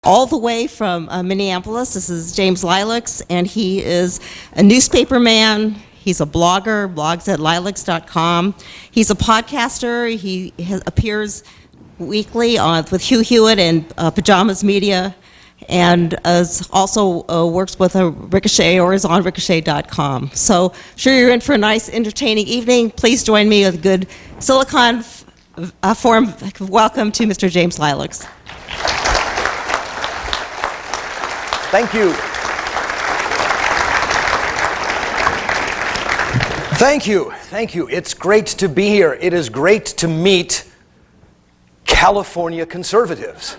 All the way from Minneapolis. This is James Lileks, and he is a newspaper man. He's a blogger, blogs at Lileks.com. He's a podcaster. He appears weekly with Hugh Hewitt and Pajamas Media, and also works with a Ricochet or is on Ricochet.com. So sure you're in for a nice, entertaining evening. Please join me with a good Silicon Forum welcome to Mr. James Lileks. Thank you. Thank you. Thank you. It's great to be here. It is great to meet California conservatives.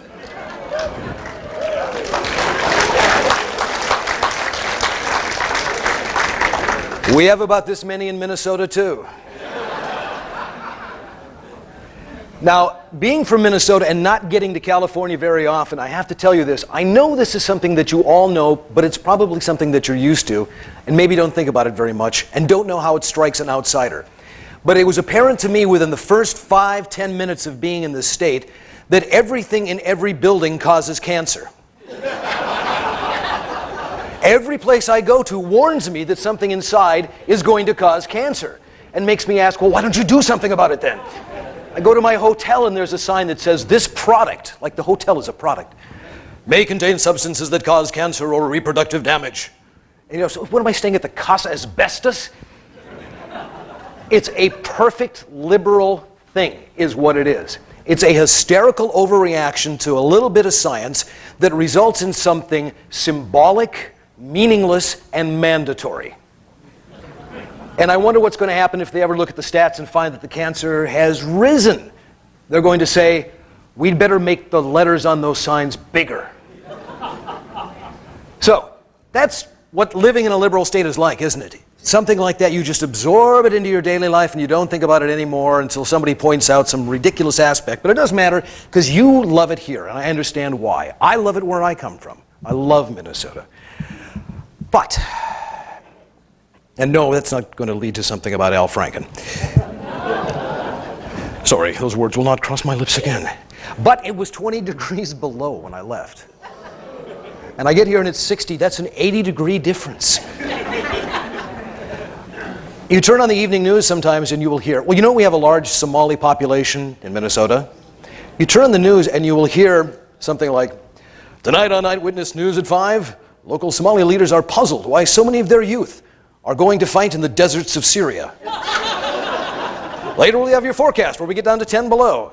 We have about this many in Minnesota, too. Now, being from Minnesota and not getting to California very often, I have to tell you this. I know this is something that you all know, but it's probably something that you're used to, and maybe don't think about it very much, and don't know how it strikes an outsider. But it was apparent to me within the first 5-10 minutes of being in this state that everything in every building causes cancer. Every place I go to warns me that something inside is going to cause cancer, and makes me ask, well, why don't you do something about it then? I go to my hotel and there's a sign that says, this product, like the hotel is a product, may contain substances that cause cancer or reproductive damage. And so what am I staying at the Casa Asbestos? It's a perfect liberal thing, is what it is. It's a hysterical overreaction to a little bit of science that results in something symbolic, meaningless, and mandatory. And I wonder what's going to happen if they ever look at the stats and find that the cancer has risen. They're going to say, we'd better make the letters on those signs bigger. So, that's what living in a liberal state is like, isn't it? Something like that, you just absorb it into your daily life and you don't think about it anymore until somebody points out some ridiculous aspect. But it doesn't matter, because you love it here, and I understand why. I love it where I come from. I love Minnesota. But... and no, that's not going to lead to something about Al Franken. Sorry, those words will not cross my lips again. But it was 20 degrees below when I left. And I get here and it's 60. That's an 80-degree difference. You turn on the evening news sometimes and you will hear, well, you know we have a large Somali population in Minnesota? You turn on the news and you will hear something like, tonight on Eyewitness News at 5, local Somali leaders are puzzled why so many of their youth are going to fight in the deserts of Syria. Later we'll have your forecast where we get down to 10 below.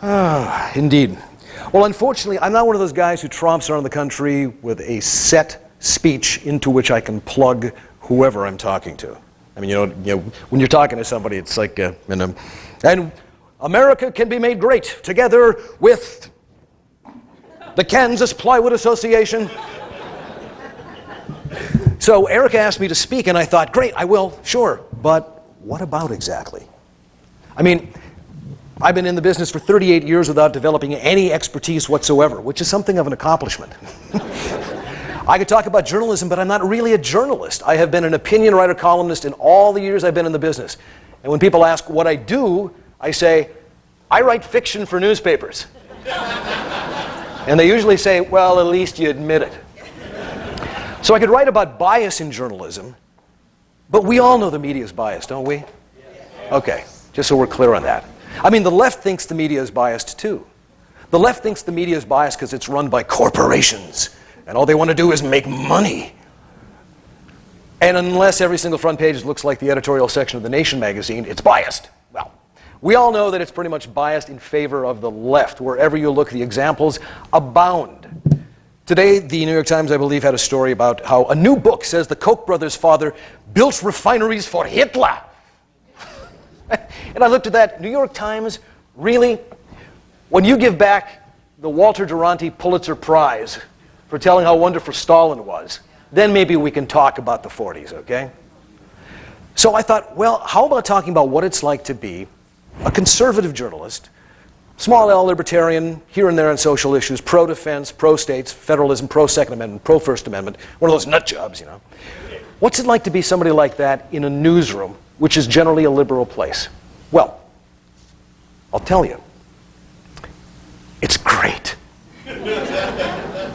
Ah, indeed. Well, unfortunately, I'm not one of those guys who tromps around the country with a set speech into which I can plug whoever I'm talking to. I mean, you know when you're talking to somebody, it's like, and America can be made great together with the Kansas Plywood Association. So Erica asked me to speak, and I thought, great, I will, sure. But what about exactly? I mean, I've been in the business for 38 years without developing any expertise whatsoever, which is something of an accomplishment. I could talk about journalism, but I'm not really a journalist. I have been an opinion writer, columnist in all the years I've been in the business. And when people ask what I do, I say, I write fiction for newspapers. And they usually say, well, at least you admit it. So I could write about bias in journalism, but we all know the media is biased, don't we? Okay, just so we're clear on that. I mean, the left thinks the media is biased too. The left thinks the media is biased because it's run by corporations, and all they want to do is make money. And unless every single front page looks like the editorial section of The Nation magazine, it's biased. Well, we all know that it's pretty much biased in favor of the left. Wherever you look, the examples abound. Today, the New York Times, I believe, had a story about how a new book says the Koch brothers' father built refineries for Hitler. And I looked at that. New York Times, really? When you give back the Walter Duranty Pulitzer Prize for telling how wonderful Stalin was, then maybe we can talk about the 40s, okay? So I thought, well, how about talking about what it's like to be a conservative journalist, small L libertarian, here and there on social issues, pro-defense, pro-states, federalism, pro-Second Amendment, pro-First Amendment, one of those nut jobs, you know. What's it like to be somebody like that in a newsroom, which is generally a liberal place? Well, I'll tell you. It's great.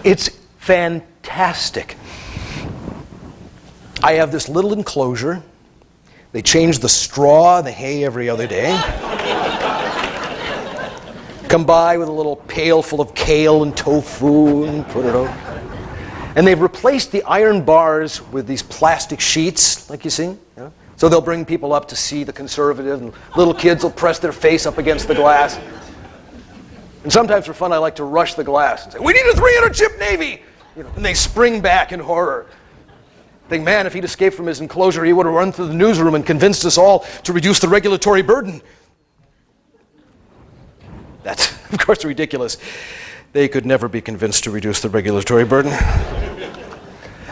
It's fantastic. I have this little enclosure. They change the straw, the hay every other day. Come by with a little pail full of kale and tofu and put it over. And they've replaced the iron bars with these plastic sheets, like you see. Yeah? So they'll bring people up to see the conservative, and little kids will press their face up against the glass. And sometimes for fun, I like to rush the glass and say, "We need a 300-chip Navy!" And they spring back in horror. Think, man, if he'd escaped from his enclosure, he would have run through the newsroom and convinced us all to reduce the regulatory burden. That's, of course, ridiculous. They could never be convinced to reduce the regulatory burden.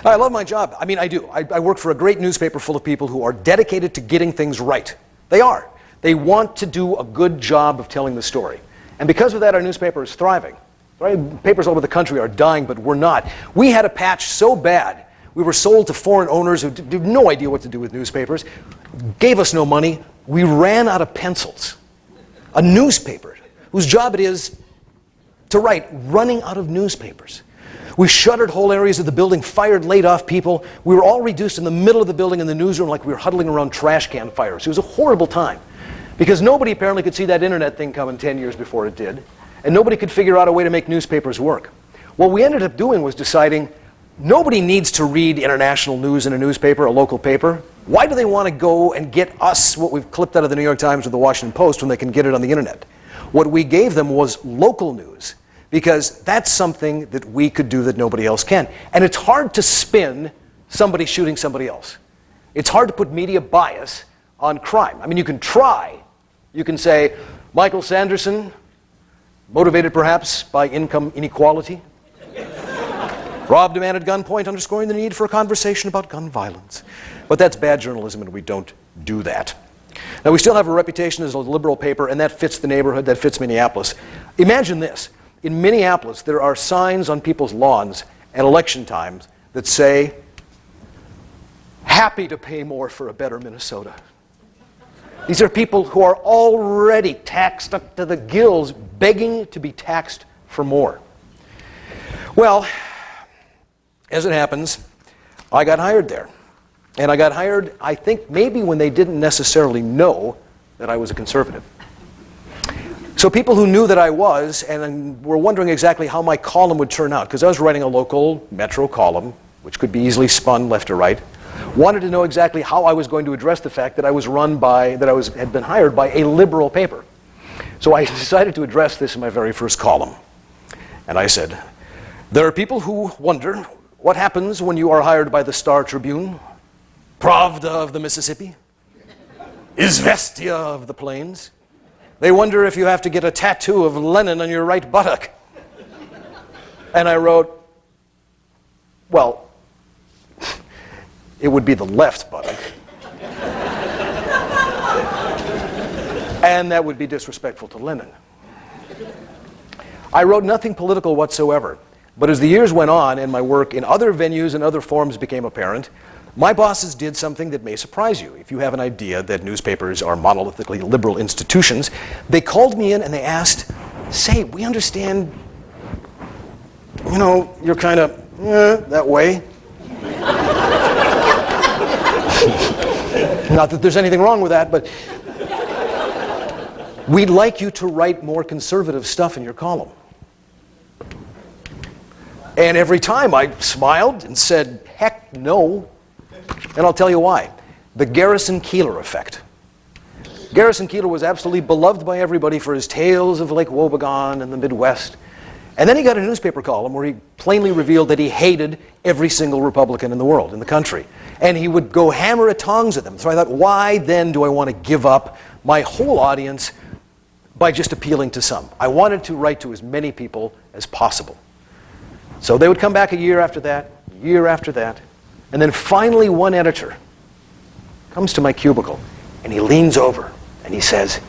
I love my job. I mean, I do. I work for a great newspaper full of people who are dedicated to getting things right. They are. They want to do a good job of telling the story. And because of that, our newspaper is thriving. Right? Papers all over the country are dying, but we're not. We had a patch so bad, we were sold to foreign owners who had no idea what to do with newspapers, gave us no money. We ran out of pencils. A newspaper whose job it is to write, running out of newspapers. We shuttered whole areas of the building, fired, laid off people. We were all reduced in the middle of the building in the newsroom like we were huddling around trash can fires. It was a horrible time because nobody apparently could see that internet thing coming 10 years before it did, and nobody could figure out a way to make newspapers work. What we ended up doing was deciding nobody needs to read international news in a newspaper, a local paper. Why do they want to go and get us what we've clipped out of the New York Times or the Washington Post when they can get it on the internet? What we gave them was local news, because that's something that we could do that nobody else can. And it's hard to spin somebody shooting somebody else. It's hard to put media bias on crime. I mean, you can try. You can say, Michael Sanderson, motivated perhaps by income inequality, robbed a man at gunpoint, underscoring the need for a conversation about gun violence. But that's bad journalism, and we don't do that. Now, we still have a reputation as a liberal paper, and that fits the neighborhood, that fits Minneapolis. Imagine this. In Minneapolis, there are signs on people's lawns at election times that say, happy to pay more for a better Minnesota. These are people who are already taxed up to the gills, begging to be taxed for more. Well, as it happens, I got hired there. And I got hired, I think, maybe when they didn't necessarily know that I was a conservative. So people who knew that I was and were wondering exactly how my column would turn out, because I was writing a local metro column, which could be easily spun left or right, wanted to know exactly how I was going to address the fact that I was had been hired by a liberal paper. So I decided to address this in my very first column. And I said, there are people who wonder what happens when you are hired by the Star Tribune, Pravda of the Mississippi, Izvestia of the Plains. They wonder if you have to get a tattoo of Lenin on your right buttock. And I wrote, well, it would be the left buttock. And that would be disrespectful to Lenin. I wrote nothing political whatsoever. But as the years went on and my work in other venues and other forums became apparent, my bosses did something that may surprise you. If you have an idea that newspapers are monolithically liberal institutions, they called me in and they asked, say, we understand, you're kind of that way. Not that there's anything wrong with that, but we'd like you to write more conservative stuff in your column. And every time I smiled and said, heck no. And I'll tell you why. The Garrison Keillor effect. Garrison Keillor was absolutely beloved by everybody for his tales of Lake Wobegon and the Midwest. And then he got a newspaper column where he plainly revealed that he hated every single Republican in the world, in the country. And he would go hammer at tongs at them. So I thought, why then do I want to give up my whole audience by just appealing to some? I wanted to write to as many people as possible. So they would come back a year after that, and then finally one editor comes to my cubicle and he leans over and he says,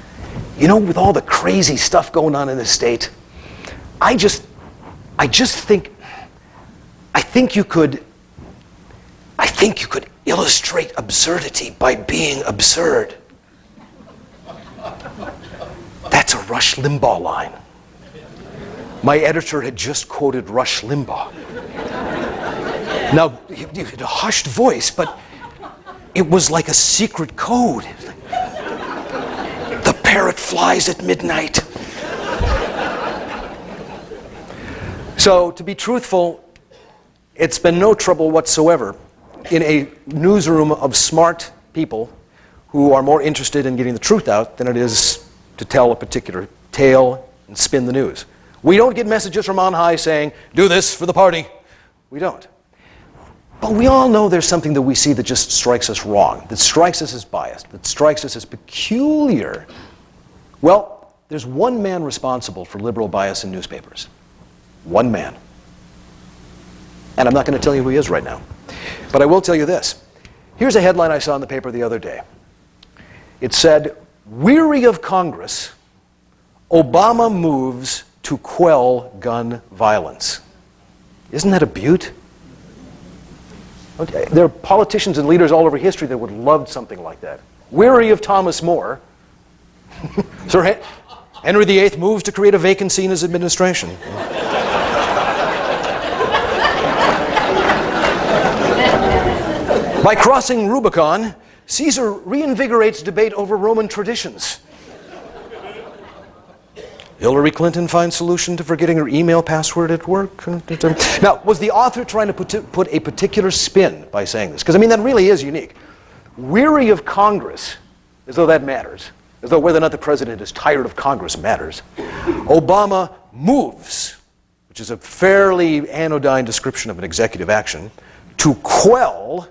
with all the crazy stuff going on in this state, I think you could illustrate absurdity by being absurd. That's a Rush Limbaugh line. My editor had just quoted Rush Limbaugh. Now, he had a hushed voice, but it was like a secret code. The parrot flies at midnight. So, to be truthful, it's been no trouble whatsoever in a newsroom of smart people who are more interested in getting the truth out than it is to tell a particular tale and spin the news. We don't get messages from on high saying, do this for the party. We don't. But we all know there's something that we see that just strikes us wrong, that strikes us as biased, that strikes us as peculiar. Well, there's one man responsible for liberal bias in newspapers. One man. And I'm not going to tell you who he is right now. But I will tell you this. Here's a headline I saw in the paper the other day. It said, "Weary of Congress, Obama moves to quell gun violence." Isn't that a beaut? Okay. There are politicians and leaders all over history that would love something like that. Weary of Thomas More, Sir Henry VIII moves to create a vacancy in his administration. By crossing Rubicon, Caesar reinvigorates debate over Roman traditions. Hillary Clinton finds solution to forgetting her email password at work. Now, was the author trying to put a particular spin by saying this? Because, I mean, that really is unique. Weary of Congress, as though that matters, as though whether or not the president is tired of Congress matters. Obama moves, which is a fairly anodyne description of an executive action, to quell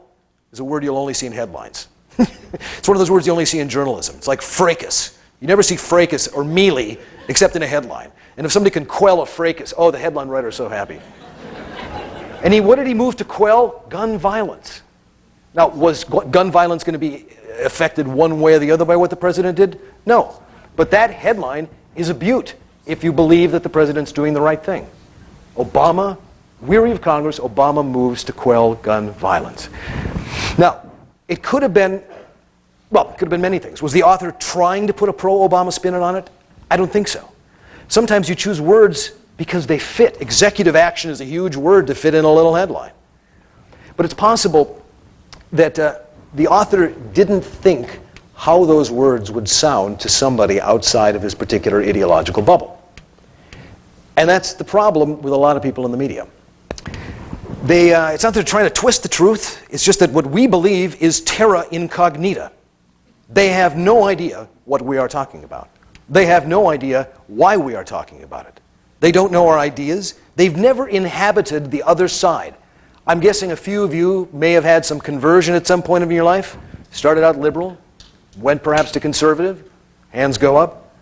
is a word you'll only see in headlines. It's one of those words you only see in journalism. It's like fracas. You never see fracas or melee except in a headline. And if somebody can quell a fracas, oh, the headline writer is so happy. And what did he move to quell? Gun violence. Now, was gun violence going to be affected one way or the other by what the president did? No. But that headline is a beaut if you believe that the president's doing the right thing. Obama, weary of Congress, Obama moves to quell gun violence. Now, it could have been, well, it could have been many things. Was the author trying to put a pro-Obama spin on it? I don't think so. Sometimes you choose words because they fit. Executive action is a huge word to fit in a little headline. But it's possible that the author didn't think how those words would sound to somebody outside of his particular ideological bubble. And that's the problem with a lot of people in the media. It's not that they're trying to twist the truth, it's just that what we believe is terra incognita. They have no idea what we are talking about. They have no idea why we are talking about it. They don't know our ideas. They've never inhabited the other side. I'm guessing a few of you may have had some conversion at some point in your life. Started out liberal, went perhaps to conservative. Hands go up.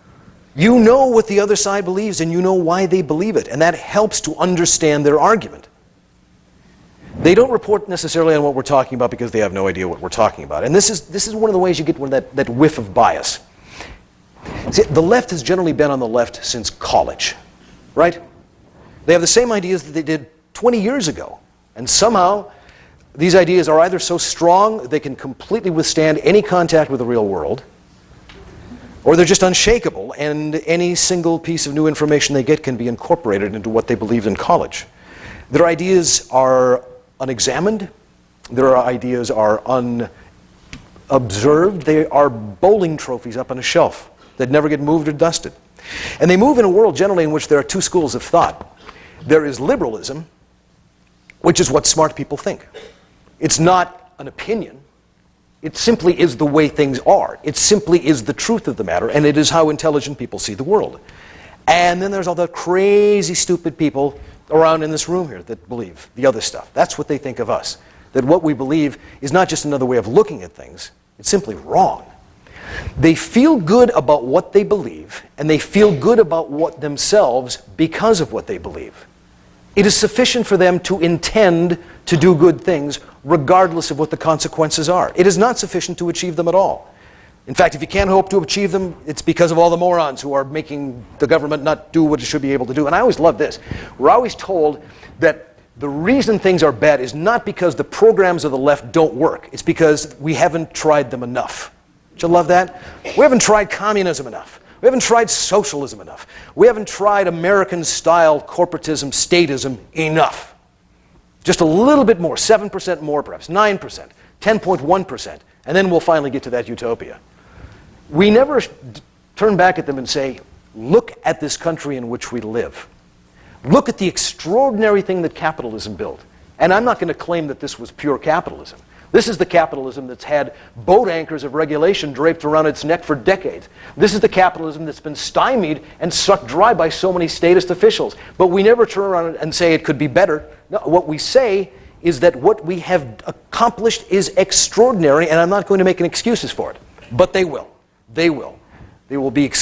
You know what the other side believes, and you know why they believe it, and that helps to understand their argument. They don't report necessarily on what we're talking about because they have no idea what we're talking about. And this is one of the ways you get that whiff of bias. See, the left has generally been on the left since college, right? They have the same ideas that they did 20 years ago. And somehow, these ideas are either so strong they can completely withstand any contact with the real world, or they're just unshakable, and any single piece of new information they get can be incorporated into what they believed in college. Their ideas are unexamined. Their ideas are unobserved. They are bowling trophies up on a shelf that never get moved or dusted. And they move in a world generally in which there are two schools of thought. There is liberalism, which is what smart people think. It's not an opinion. It simply is the way things are. It simply is the truth of the matter, and it is how intelligent people see the world. And then there's all the crazy, stupid people around in this room here that believe the other stuff. That's what they think of us. That what we believe is not just another way of looking at things. It's simply wrong. They feel good about what they believe, and they feel good about what themselves because of what they believe. It is sufficient for them to intend to do good things regardless of what the consequences are. It is not sufficient to achieve them at all. In fact, if you can't hope to achieve them, it's because of all the morons who are making the government not do what it should be able to do. And I always love this. We're always told that the reason things are bad is not because the programs of the left don't work. It's because we haven't tried them enough. Don't you love that? We haven't tried communism enough. We haven't tried socialism enough. We haven't tried American-style corporatism, statism enough. Just a little bit more, 7% more perhaps, 9%, 10.1%, and then we'll finally get to that utopia. We never turn back at them and say, look at this country in which we live. Look at the extraordinary thing that capitalism built. And I'm not going to claim that this was pure capitalism. This is the capitalism that's had boat anchors of regulation draped around its neck for decades. This is the capitalism that's been stymied and sucked dry by so many statist officials. But we never turn around and say it could be better. No, what we say is that what we have accomplished is extraordinary, and I'm not going to make any excuses for it. But they will. They will. They will be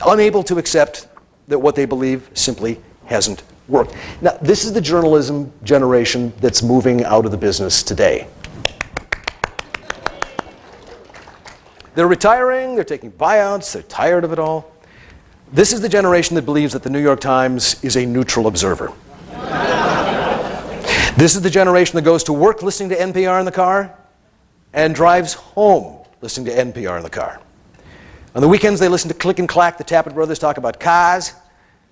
unable to accept that what they believe simply hasn't worked. Now, this is the journalism generation that's moving out of the business today. They're retiring, they're taking buyouts, they're tired of it all. This is the generation that believes that the New York Times is a neutral observer. This is the generation that goes to work listening to NPR in the car and drives home listening to NPR in the car. On the weekends, they listen to Click and Clack, the Tappet brothers talk about cars,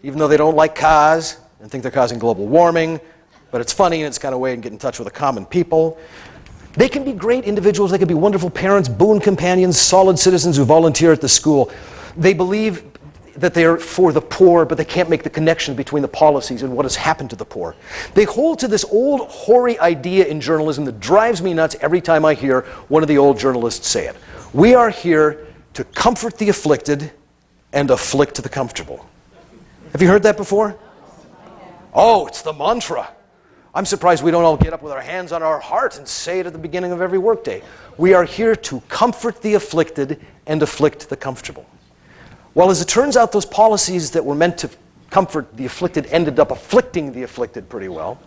even though they don't like cars and think they're causing global warming, but it's funny and it's kind of a way to get in touch with the common people. They can be great individuals, they can be wonderful parents, boon companions, solid citizens who volunteer at the school. They believe that they're for the poor, but they can't make the connection between the policies and what has happened to the poor. They hold to this old hoary idea in journalism that drives me nuts every time I hear one of the old journalists say it. We are here to comfort the afflicted and afflict the comfortable. Have you heard that before? Oh, it's the mantra. I'm surprised we don't all get up with our hands on our heart and say it at the beginning of every workday. We are here to comfort the afflicted and afflict the comfortable. Well, as it turns out, those policies that were meant to comfort the afflicted ended up afflicting the afflicted pretty well.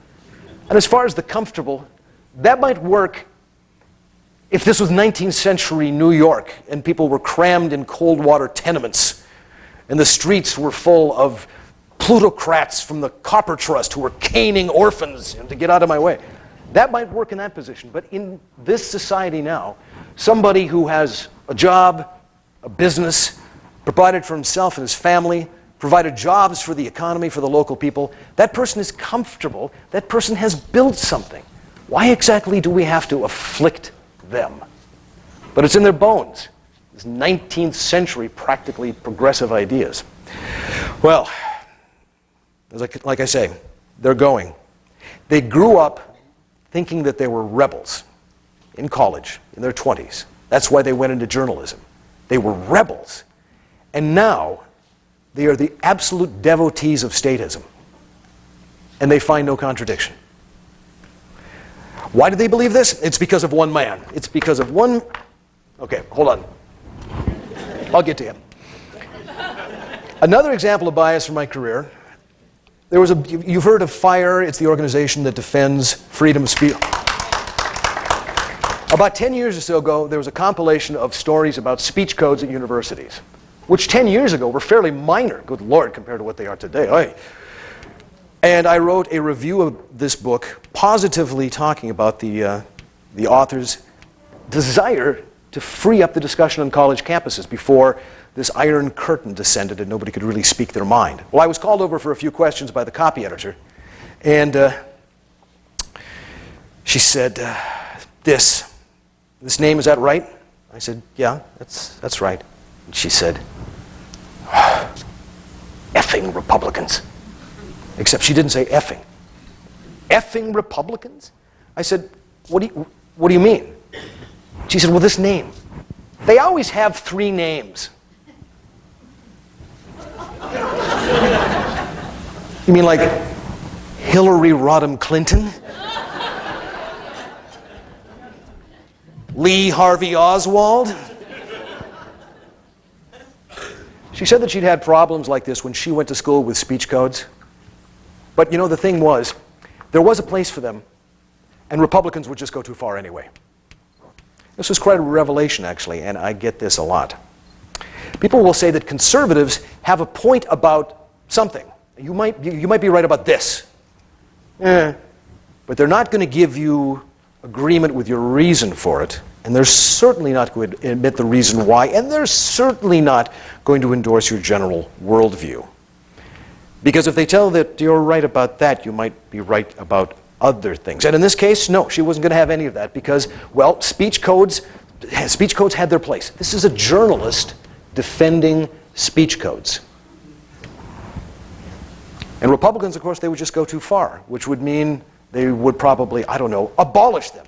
And as far as the comfortable, that might work if this was 19th century New York and people were crammed in cold water tenements and the streets were full of plutocrats from the Copper Trust who were caning orphans to get out of my way. That might work in that position, but in this society now, somebody who has a job, a business, provided for himself and his family, provided jobs for the economy, for the local people, that person is comfortable, that person has built something. Why exactly do we have to afflict them? But it's in their bones. These 19th century practically progressive ideas. Well, like I say, they're going. They grew up thinking that they were rebels in college, in their 20s. That's why they went into journalism. They were rebels. And now, they are the absolute devotees of statism. And they find no contradiction. Why do they believe this? It's because of one man. It's because of one... Okay, hold on. I'll get to him. Another example of bias from my career. You've heard of FIRE, it's the organization that defends freedom of speech. About 10 years or so ago, there was a compilation of stories about speech codes at universities, which 10 years ago were fairly minor, good Lord, compared to what they are today. Oy. And I wrote a review of this book, positively talking about the author's desire to free up the discussion on college campuses before this iron curtain descended and nobody could really speak their mind. Well, I was called over for a few questions by the copy editor, and she said, this name, is that right? I said, yeah, that's right. And she said, effing Republicans. Except she didn't say effing. Effing Republicans? I said, what do you mean? She said, well, this name. They always have 3 names. You mean like Hillary Rodham Clinton? Lee Harvey Oswald? She said that she'd had problems like this when she went to school with speech codes. But you know, the thing was, there was a place for them, and Republicans would just go too far anyway. This was quite a revelation, actually, and I get this a lot. People will say that conservatives have a point about something. You might be right about this. But they're not going to give you agreement with your reason for it And they're certainly not going to admit the reason why, and they're certainly not going to endorse your general worldview. Because if they tell that you're right about that, you might be right about other things. And in this case, no, she wasn't going to have any of that because, well, speech codes had their place. This is a journalist defending speech codes. And Republicans, of course, they would just go too far, which would mean they would probably, I don't know, abolish them.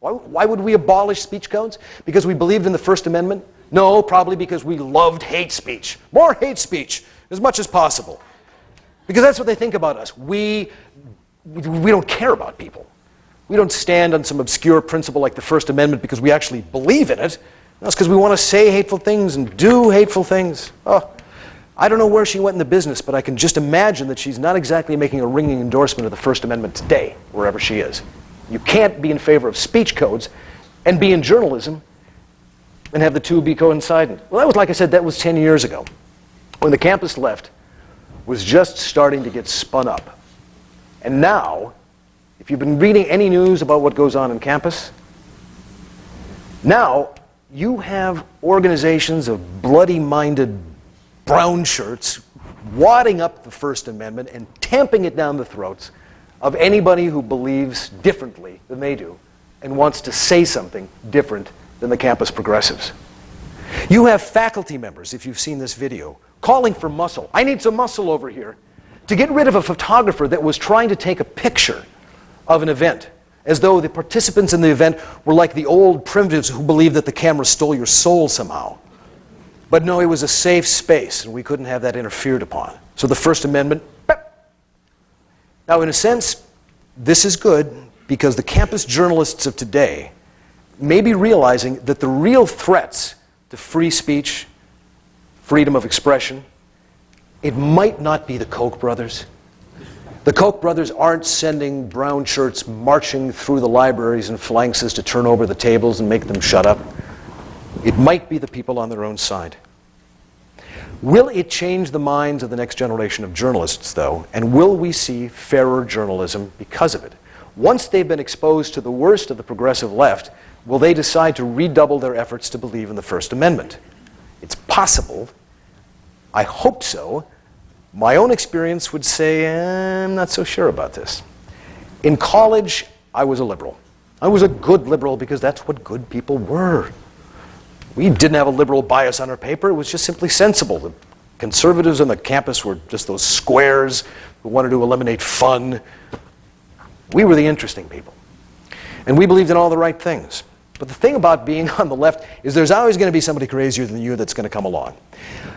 Why would we abolish speech codes? Because we believed in the First Amendment? No, probably because we loved hate speech. More hate speech, as much as possible. Because that's what they think about us. We don't care about people. We don't stand on some obscure principle like the First Amendment because we actually believe in it. That's because we want to say hateful things and do hateful things. Oh, I don't know where she went in the business, but I can just imagine that she's not exactly making a ringing endorsement of the First Amendment today, wherever she is. You can't be in favor of speech codes and be in journalism and have the two be coincident. Well, that was, like I said, that was 10 years ago, when the campus left was just starting to get spun up. And now, if you've been reading any news about what goes on campus, now you have organizations of bloody-minded brown shirts wadding up the First Amendment and tamping it down the throats of anybody who believes differently than they do and wants to say something different than the campus progressives. You have faculty members, if you've seen this video, calling for muscle. I need some muscle over here, to get rid of a photographer that was trying to take a picture of an event, as though the participants in the event were like the old primitives who believed that the camera stole your soul somehow. But no, it was a safe space, and we couldn't have that interfered upon. So the First Amendment. Now, in a sense, this is good because the campus journalists of today may be realizing that the real threats to free speech, freedom of expression, it might not be the Koch brothers. The Koch brothers aren't sending brown shirts marching through the libraries and phalanxes to turn over the tables and make them shut up. It might be the people on their own side. Will it change the minds of the next generation of journalists, though, and will we see fairer journalism because of it? Once they've been exposed to the worst of the progressive left, will they decide to redouble their efforts to believe in the First Amendment? It's possible. I hope so. My own experience would say, I'm not so sure about this. In college, I was a liberal. I was a good liberal because that's what good people were. We didn't have a liberal bias on our paper. It was just simply sensible. The conservatives on the campus were just those squares who wanted to eliminate fun. We were the interesting people. And we believed in all the right things. But the thing about being on the left is there's always going to be somebody crazier than you that's going to come along.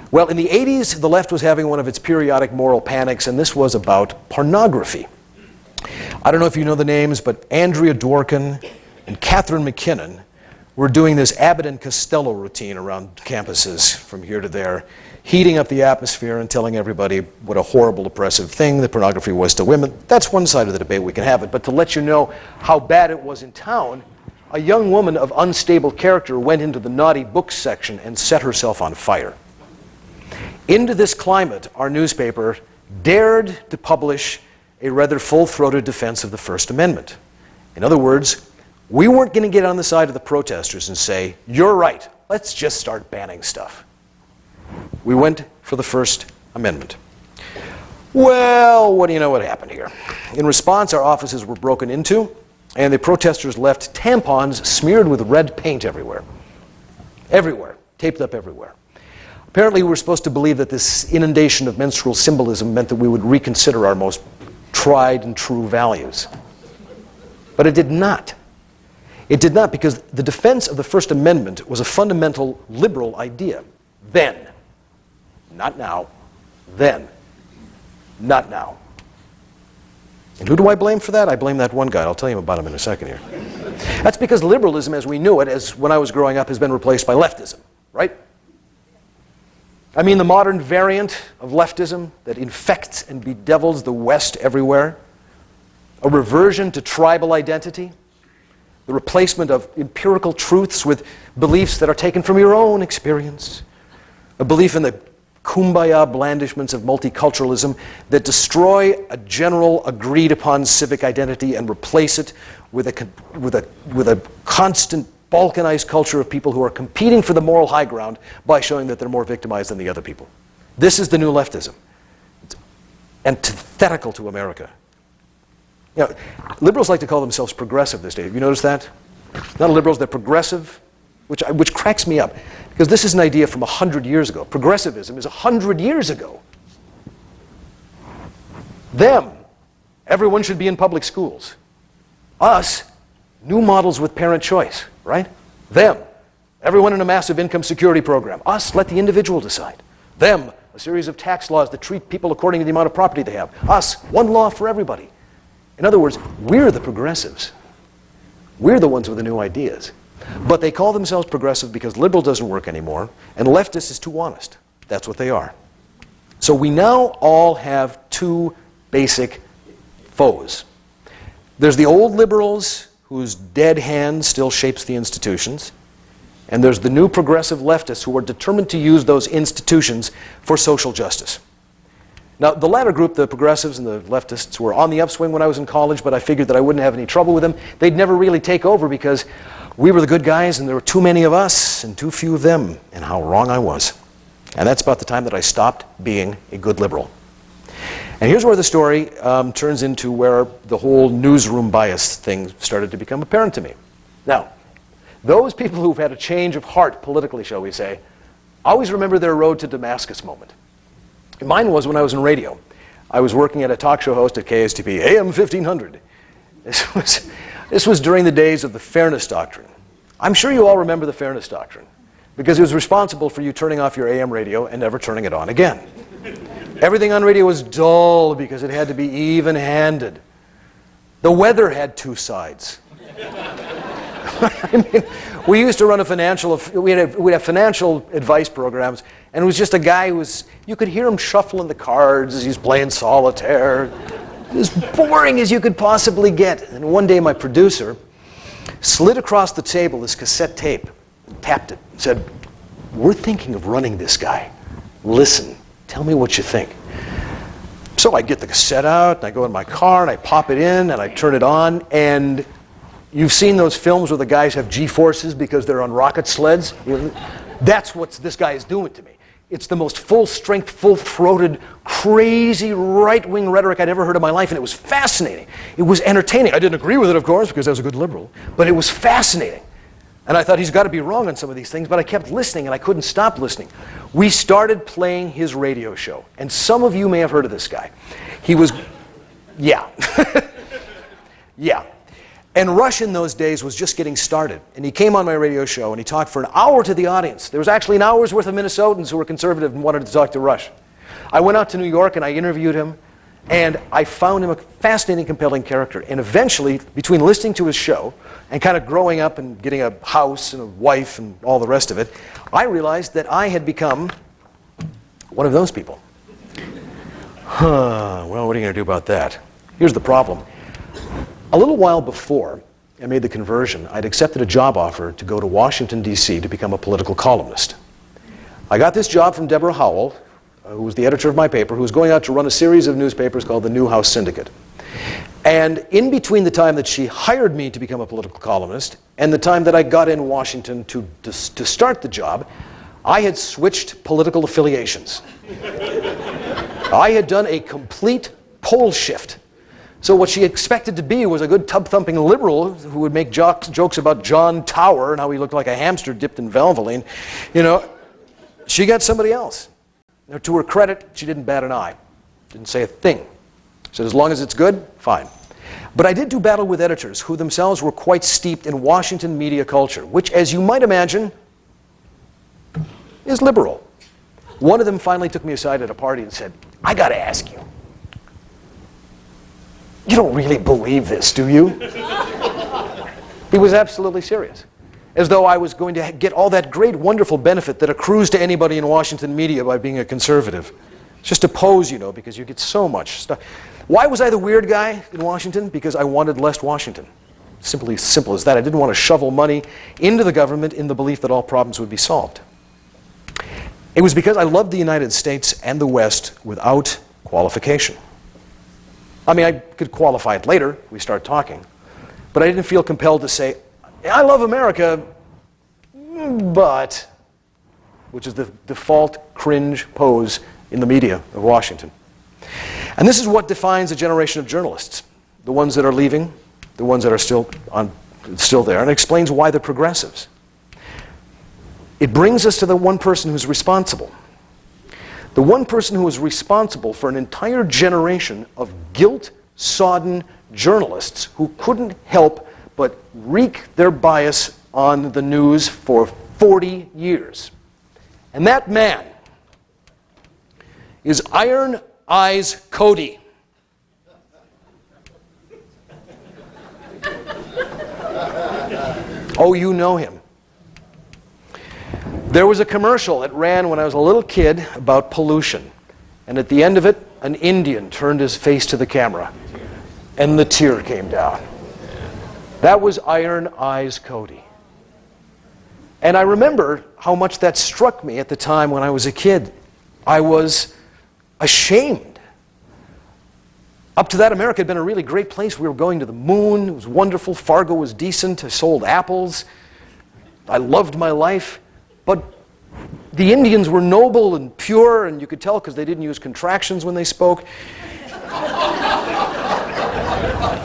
Well, in the 80s, the left was having one of its periodic moral panics, and this was about pornography. I don't know if you know the names, but Andrea Dworkin and Catherine McKinnon were doing this Abbott and Costello routine around campuses from here to there, heating up the atmosphere and telling everybody what a horrible, oppressive thing that pornography was to women. That's one side of the debate, we can have it. But to let you know how bad it was in town, a young woman of unstable character went into the naughty books section and set herself on fire. Into this climate, our newspaper dared to publish a rather full-throated defense of the First Amendment. In other words, we weren't going to get on the side of the protesters and say, you're right, let's just start banning stuff. We went for the First Amendment. Well, what do you know what happened here? In response, our offices were broken into, and the protesters left tampons smeared with red paint everywhere. Everywhere. Taped up everywhere. Apparently, we were supposed to believe that this inundation of menstrual symbolism meant that we would reconsider our most tried and true values. But it did not. It did not, because the defense of the First Amendment was a fundamental liberal idea. Then. Not now. Then. Not now. And who do I blame for that? I blame that one guy. I'll tell you about him in a second here. That's because liberalism as we knew it, as when I was growing up, has been replaced by leftism, right? I mean the modern variant of leftism that infects and bedevils the West everywhere. A reversion to tribal identity. The replacement of empirical truths with beliefs that are taken from your own experience. A belief in the kumbaya blandishments of multiculturalism that destroy a general agreed upon civic identity and replace it with a constant balkanized culture of people who are competing for the moral high ground by showing that they're more victimized than the other people. This is the new leftism. It's antithetical to America. You know, liberals like to call themselves progressive these days. Have you noticed that? Not liberals, they're progressive, which cracks me up. Because this is an idea from 100 years ago. Progressivism is 100 years ago. Them, everyone should be in public schools. Us, new models with parent choice, right? Them, everyone in a massive income security program. Us, let the individual decide. Them, a series of tax laws that treat people according to the amount of property they have. Us, one law for everybody. In other words, we're the progressives. We're the ones with the new ideas. But they call themselves progressive because liberal doesn't work anymore, and leftist is too honest. That's what they are. So we now all have two basic foes. There's the old liberals whose dead hand still shapes the institutions, and there's the new progressive leftists who are determined to use those institutions for social justice. Now, the latter group, the progressives and the leftists, were on the upswing when I was in college, but I figured that I wouldn't have any trouble with them. They'd never really take over because we were the good guys and there were too many of us and too few of them, and how wrong I was. And that's about the time that I stopped being a good liberal. And here's where the story turns into where the whole newsroom bias thing started to become apparent to me. Now, those people who've had a change of heart politically, shall we say, always remember their road to Damascus moment. Mine was when I was in radio. I was working at a talk show host at KSTP, AM 1500. This was during the days of the Fairness Doctrine. I'm sure you all remember the Fairness Doctrine because it was responsible for you turning off your AM radio and never turning it on again. Everything on radio was dull because it had to be even-handed. The weather had two sides. I mean, we used to run we'd have financial advice programs, and it was just a guy who was, you could hear him shuffling the cards as he's playing solitaire. As boring as you could possibly get. And one day my producer slid across the table this cassette tape, tapped it, and said, "We're thinking of running this guy. Listen, tell me what you think." So I get the cassette out, and I go in my car, and I pop it in, and I turn it on, and you've seen those films where the guys have G-forces because they're on rocket sleds? That's what this guy is doing to me. It's the most full-strength, full-throated, crazy right-wing rhetoric I'd ever heard in my life, and it was fascinating. It was entertaining. I didn't agree with it, of course, because I was a good liberal, but it was fascinating. And I thought, he's got to be wrong on some of these things, but I kept listening, and I couldn't stop listening. We started playing his radio show, and some of you may have heard of this guy. He was, yeah. Yeah. And Rush in those days was just getting started. And he came on my radio show and he talked for an hour to the audience. There was actually an hour's worth of Minnesotans who were conservative and wanted to talk to Rush. I went out to New York and I interviewed him, and I found him a fascinating, compelling character. And eventually, between listening to his show and kind of growing up and getting a house and a wife and all the rest of it, I realized that I had become one of those people. Well, what are you going to do about that? Here's the problem. A little while before I made the conversion, I'd accepted a job offer to go to Washington, D.C. to become a political columnist. I got this job from Deborah Howell, who was the editor of my paper, who was going out to run a series of newspapers called the Newhouse Syndicate. And in between the time that she hired me to become a political columnist and the time that I got in Washington to start the job, I had switched political affiliations. I had done a complete pole shift. So what she expected to be was a good tub-thumping liberal who would make jokes about John Tower and how he looked like a hamster dipped in Valvoline. You know, she got somebody else. Now, to her credit, she didn't bat an eye. Didn't say a thing. Said, as long as it's good, fine. But I did do battle with editors who themselves were quite steeped in Washington media culture, which, as you might imagine, is liberal. One of them finally took me aside at a party and said, "I got to ask you. You don't really believe this, do you?" He was absolutely serious. As though I was going to get all that great, wonderful benefit that accrues to anybody in Washington media by being a conservative. It's just a pose, you know, because you get so much stuff. Why was I the weird guy in Washington? Because I wanted less Washington. Simply simple as that. I didn't want to shovel money into the government in the belief that all problems would be solved. It was because I loved the United States and the West without qualification. I mean, I could qualify it later, we start talking, but I didn't feel compelled to say, I love America, but, which is the default cringe pose in the media of Washington. And this is what defines a generation of journalists, the ones that are leaving, the ones that are still there, and it explains why they're progressives. It brings us to the one person who's responsible. The one person who is responsible for an entire generation of guilt-sodden journalists who couldn't help but wreak their bias on the news for 40 years. And that man is Iron Eyes Cody. Oh, you know him. There was a commercial that ran when I was a little kid about pollution. And at the end of it, an Indian turned his face to the camera. And the tear came down. That was Iron Eyes Cody. And I remember how much that struck me at the time when I was a kid. I was ashamed. Up to that, America had been a really great place. We were going to the moon. It was wonderful. Fargo was decent. I sold apples. I loved my life. But the Indians were noble and pure, and you could tell because they didn't use contractions when they spoke.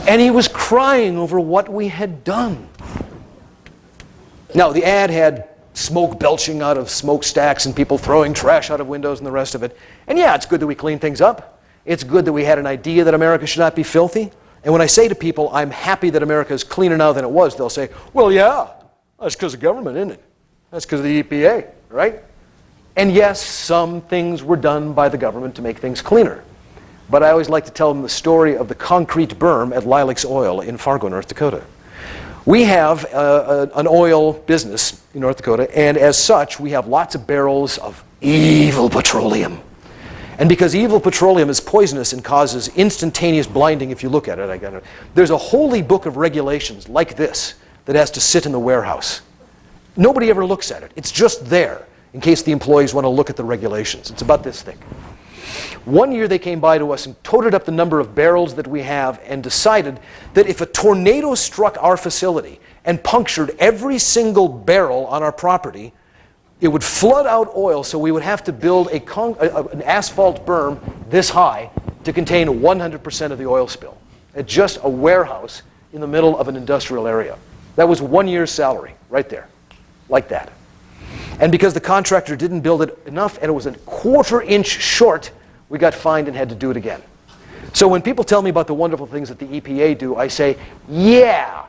And he was crying over what we had done. Now, the ad had smoke belching out of smokestacks and people throwing trash out of windows and the rest of it. And yeah, it's good that we clean things up. It's good that we had an idea that America should not be filthy. And when I say to people, I'm happy that America is cleaner now than it was, they'll say, well, yeah, that's because of government, isn't it? That's because of the EPA, right? And yes, some things were done by the government to make things cleaner. But I always like to tell them the story of the concrete berm at Lileks Oil in Fargo, North Dakota. We have an oil business in North Dakota, and as such, we have lots of barrels of evil petroleum. And because evil petroleum is poisonous and causes instantaneous blinding if you look at it, there's a holy book of regulations like this that has to sit in the warehouse. Nobody ever looks at it. It's just there in case the employees want to look at the regulations. It's about this thick. One year they came by to us and totaled up the number of barrels that we have and decided that if a tornado struck our facility and punctured every single barrel on our property, it would flood out oil, so we would have to build an asphalt berm this high to contain 100% of the oil spill at just a warehouse in the middle of an industrial area. That was 1 year's salary right there, like that. And because the contractor didn't build it enough and it was a 1/4 inch short, we got fined and had to do it again. So when people tell me about the wonderful things that the EPA do, I say, yeah,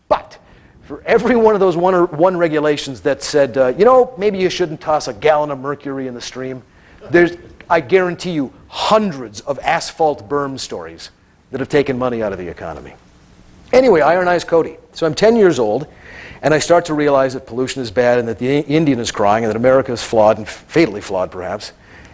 but for every one of those one regulations that said, you know, maybe you shouldn't toss a gallon of mercury in the stream, there's, I guarantee you, hundreds of asphalt berm stories that have taken money out of the economy. Anyway, Iron Eyes Cody. So I'm 10 years old, and I start to realize that pollution is bad and that the Indian is crying and that America is flawed and fatally flawed, perhaps.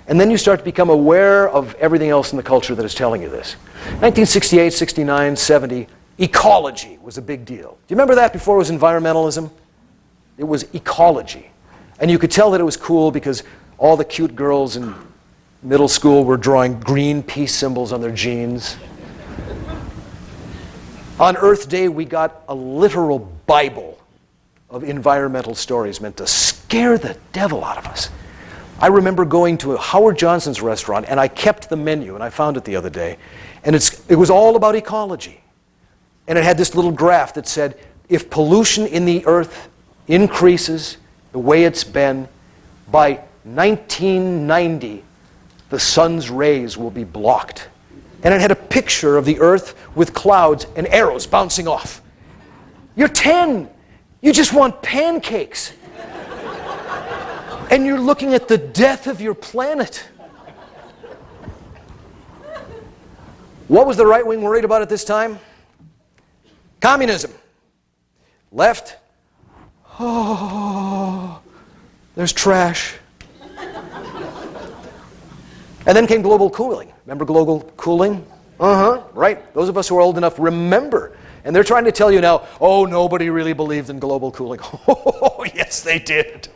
And then you start to become aware of everything else in the culture that is telling you this. 1968, 69, 70, ecology was a big deal. Do you remember that before it was environmentalism? It was ecology. And you could tell that it was cool because all the cute girls in middle school were drawing green peace symbols on their jeans. On Earth Day, we got a literal Bible of environmental stories meant to scare the devil out of us. I remember going to a Howard Johnson's restaurant, and I kept the menu, and I found it the other day, and it was all about ecology. And it had this little graph that said, if pollution in the earth increases the way it's been, by 1990, the sun's rays will be blocked. And it had a picture of the earth with clouds and arrows bouncing off. You're 10. You just want pancakes. And you're looking at the death of your planet. What was the right wing worried about at this time? Communism. Left. Oh, there's trash. And then came global cooling. Remember global cooling? Right. Those of us who are old enough remember. And they're trying to tell you now, oh, nobody really believed in global cooling. Oh, yes, they did.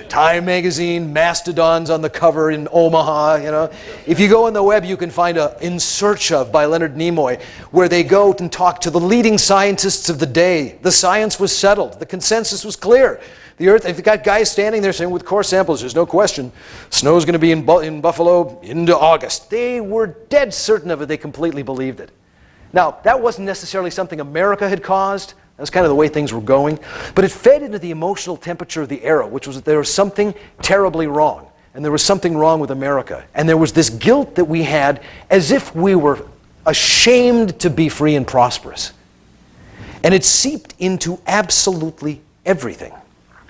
Time magazine, mastodons on the cover in Omaha, you know. If you go on the web, you can find a In Search Of by Leonard Nimoy, where they go and talk to the leading scientists of the day. The science was settled. The consensus was clear. The Earth, they've got guys standing there saying with core samples, there's no question, snow's going to be in Buffalo into August. They were dead certain of it. They completely believed it. Now, that wasn't necessarily something America had caused. That's kind of the way things were going. But it fed into the emotional temperature of the era, which was that there was something terribly wrong. And there was something wrong with America. And there was this guilt that we had as if we were ashamed to be free and prosperous. And it seeped into absolutely everything.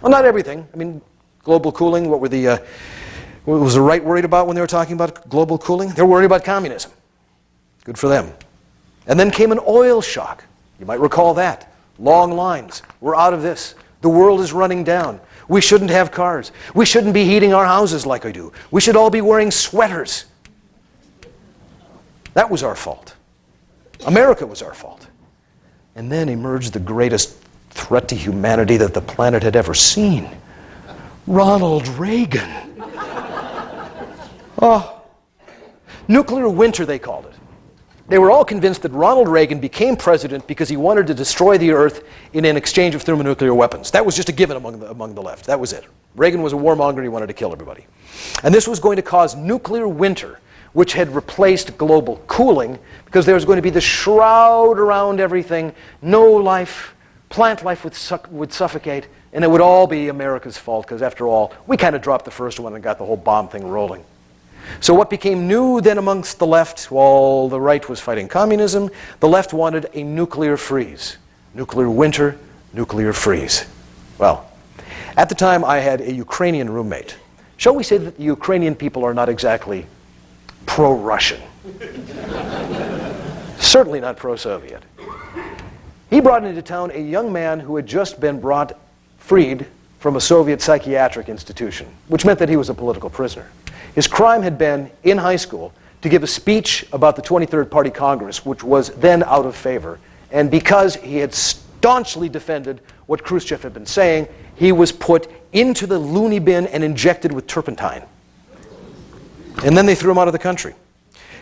Well, not everything. I mean, global cooling, what was the right worried about when they were talking about global cooling? They were worried about communism. Good for them. And then came an oil shock. You might recall that. Long lines. We're out of this. The world is running down. We shouldn't have cars. We shouldn't be heating our houses like I do. We should all be wearing sweaters. That was our fault. America was our fault. And then emerged the greatest threat to humanity that the planet had ever seen. Ronald Reagan. Oh. Nuclear winter, they called it. They were all convinced that Ronald Reagan became president because he wanted to destroy the Earth in an exchange of thermonuclear weapons. That was just a given among the left. That was it. Reagan was a warmonger. He wanted to kill everybody. And this was going to cause nuclear winter, which had replaced global cooling, because there was going to be this shroud around everything. No life, plant life would suffocate, and it would all be America's fault, because after all, we kind of dropped the first one and got the whole bomb thing rolling. So what became new then amongst the left, while the right was fighting communism, the left wanted a nuclear freeze. Nuclear winter, nuclear freeze. Well, at the time I had a Ukrainian roommate. Shall we say that the Ukrainian people are not exactly pro-Russian? Certainly not pro-Soviet. He brought into town a young man who had just been freed from a Soviet psychiatric institution, which meant that he was a political prisoner. His crime had been, in high school, to give a speech about the 23rd Party Congress, which was then out of favor. And because he had staunchly defended what Khrushchev had been saying, he was put into the loony bin and injected with turpentine. And then they threw him out of the country.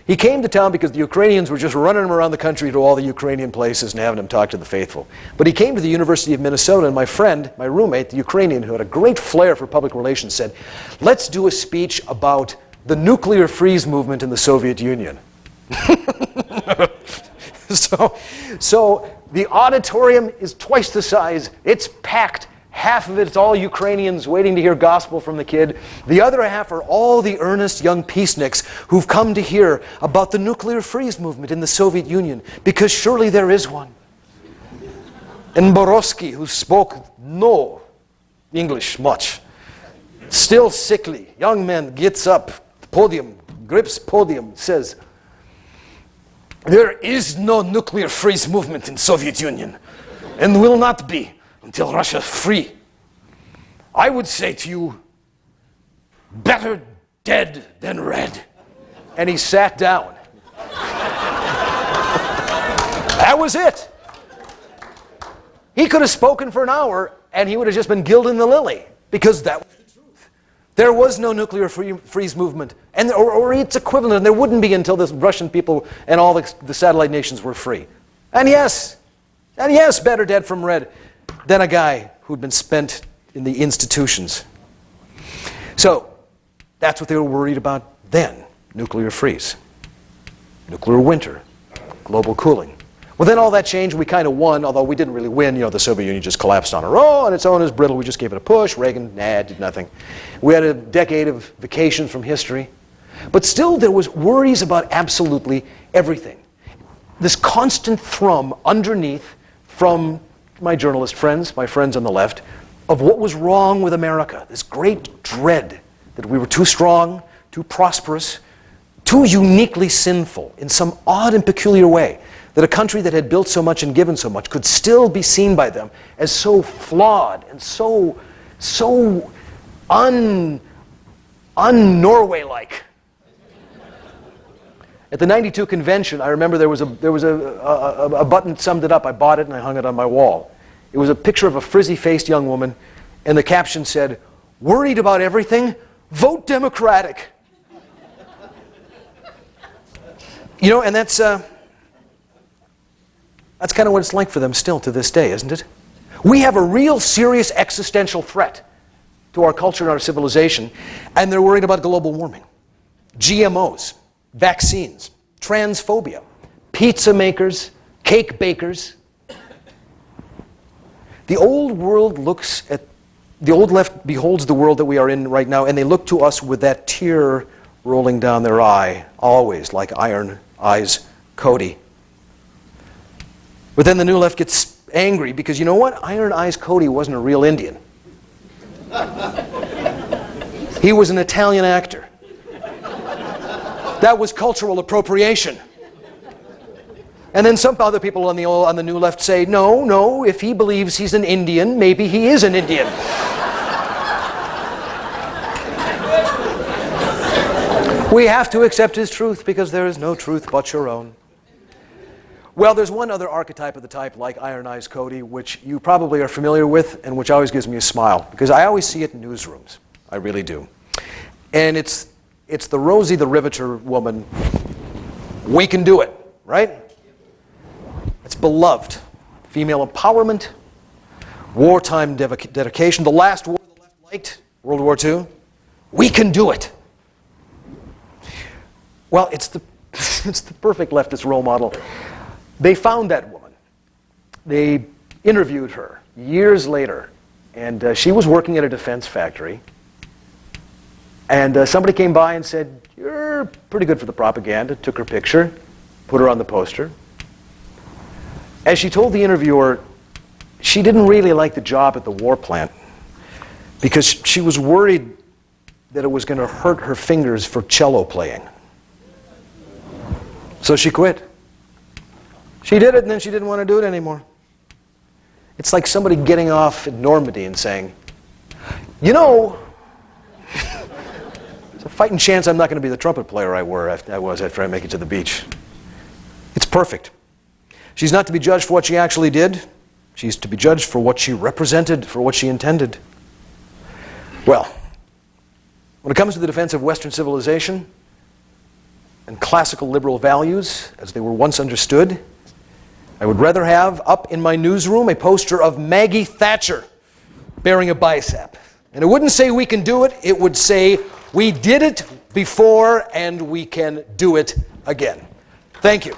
He came to town because the Ukrainians were just running him around the country to all the Ukrainian places and having him talk to the faithful. But he came to the University of Minnesota, and my friend, my roommate, the Ukrainian, who had a great flair for public relations, said, let's do a speech about the nuclear freeze movement in the Soviet Union. So the auditorium is twice the size. It's packed. Half of it's all Ukrainians waiting to hear gospel from the kid. The other half are all the earnest young peaceniks who've come to hear about the nuclear freeze movement in the Soviet Union, because surely there is one. And Borowski, who spoke no English much, still sickly, young man gets up, podium, grips podium, says, there is no nuclear freeze movement in Soviet Union, and will not be until Russia is free. I would say to you, better dead than red. And he sat down. That was it. He could have spoken for an hour and he would have just been gilding the lily, because that was the truth. There was no nuclear freeze movement, and or its equivalent, and there wouldn't be until the Russian people and all the satellite nations were free. And yes, better dead from red than a guy who'd been spent in the institutions. So, that's what they were worried about then. Nuclear freeze. Nuclear winter. Global cooling. Well, then all that changed. We kind of won, although we didn't really win. You know, the Soviet Union just collapsed on its own is brittle. We just gave it a push. Reagan, did nothing. We had a decade of vacation from history. But still, there was worries about absolutely everything. This constant thrum underneath from my journalist friends, my friends on the left, of what was wrong with America. This great dread that we were too strong, too prosperous, too uniquely sinful in some odd and peculiar way, that a country that had built so much and given so much could still be seen by them as so flawed and so un-Norway-like. At the '92 convention, I remember there was a button that summed it up. I bought it and I hung it on my wall. It was a picture of a frizzy-faced young woman, and the caption said, "Worried about everything? Vote Democratic." You know, and that's kind of what it's like for them still to this day, isn't it? We have a real serious existential threat to our culture and our civilization, and they're worried about global warming, GMOs, vaccines, transphobia, pizza makers, cake bakers. The old left beholds the world that we are in right now, and they look to us with that tear rolling down their eye, always like Iron Eyes Cody. But then the new left gets angry because you know what? Iron Eyes Cody wasn't a real Indian. He was an Italian actor. That was cultural appropriation. And then some other people on the new left say, no, if he believes he's an Indian, maybe he is an Indian. We have to accept his truth because there is no truth but your own. Well, there's one other archetype of the type like Iron Eyes Cody, which you probably are familiar with and which always gives me a smile because I always see it in newsrooms. I really do. And it's the Rosie the Riveter woman. We can do it, right? It's beloved. Female empowerment, wartime dedication, the last war the left liked, World War II. We can do it. Well, it's the perfect leftist role model. They found that woman. They interviewed her years later, and she was working at a defense factory. And somebody came by and said, "You're pretty good for the propaganda," took her picture, put her on the poster. As she told the interviewer, she didn't really like the job at the war plant because she was worried that it was going to hurt her fingers for cello playing. So she quit. She did it, and then she didn't want to do it anymore. It's like somebody getting off at Normandy and saying, you know, there's a fighting chance I'm not going to be the trumpet player I was after I make it to the beach. It's perfect. She's not to be judged for what she actually did. She's to be judged for what she represented, for what she intended. Well, when it comes to the defense of Western civilization and classical liberal values, as they were once understood, I would rather have up in my newsroom a poster of Maggie Thatcher bearing a bicep. And it wouldn't say we can do it, it would say we did it before and we can do it again. Thank you.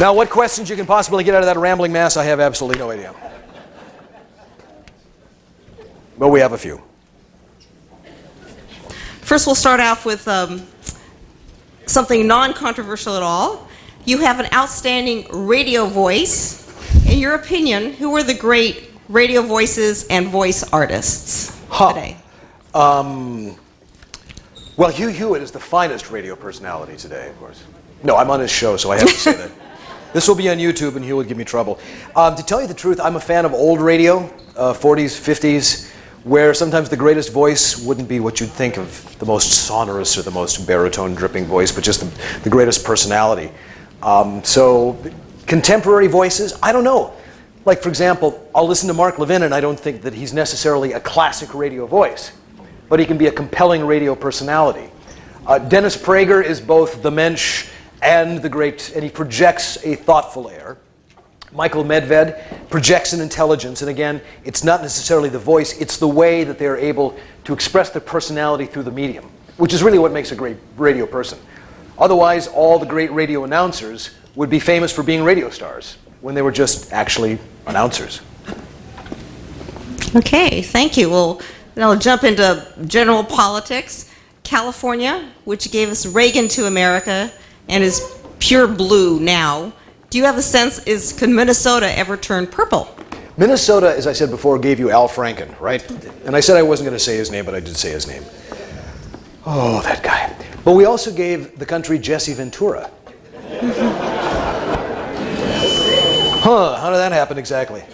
Now, what questions you can possibly get out of that rambling mass, I have absolutely no idea. But we have a few. First, we'll start off with something non-controversial at all. You have an outstanding radio voice. In your opinion, who are the great radio voices and voice artists today? Well, Hugh Hewitt is the finest radio personality today, of course. No, I'm on his show, so I have to say that. This will be on YouTube, and Hugh would give me trouble. To tell you the truth, I'm a fan of old radio, 40s, 50s, where sometimes the greatest voice wouldn't be what you'd think of, the most sonorous or the most baritone dripping voice, but just the greatest personality. So contemporary voices, I don't know. Like, for example, I'll listen to Mark Levin, and I don't think that he's necessarily a classic radio voice, but he can be a compelling radio personality. Dennis Prager is both the mensch and the great, and he projects a thoughtful air. Michael Medved projects an intelligence, and again, it's not necessarily the voice, it's the way that they're able to express their personality through the medium, which is really what makes a great radio person. Otherwise, all the great radio announcers would be famous for being radio stars when they were just actually announcers. Okay, thank you. Well, then I'll jump into general politics. California, which gave us Reagan to America and is pure blue now. Do you have a sense, could Minnesota ever turn purple? Minnesota, as I said before, gave you Al Franken, right? And I said I wasn't going to say his name, but I did say his name. Oh, that guy. But we also gave the country Jesse Ventura. How did that happen exactly?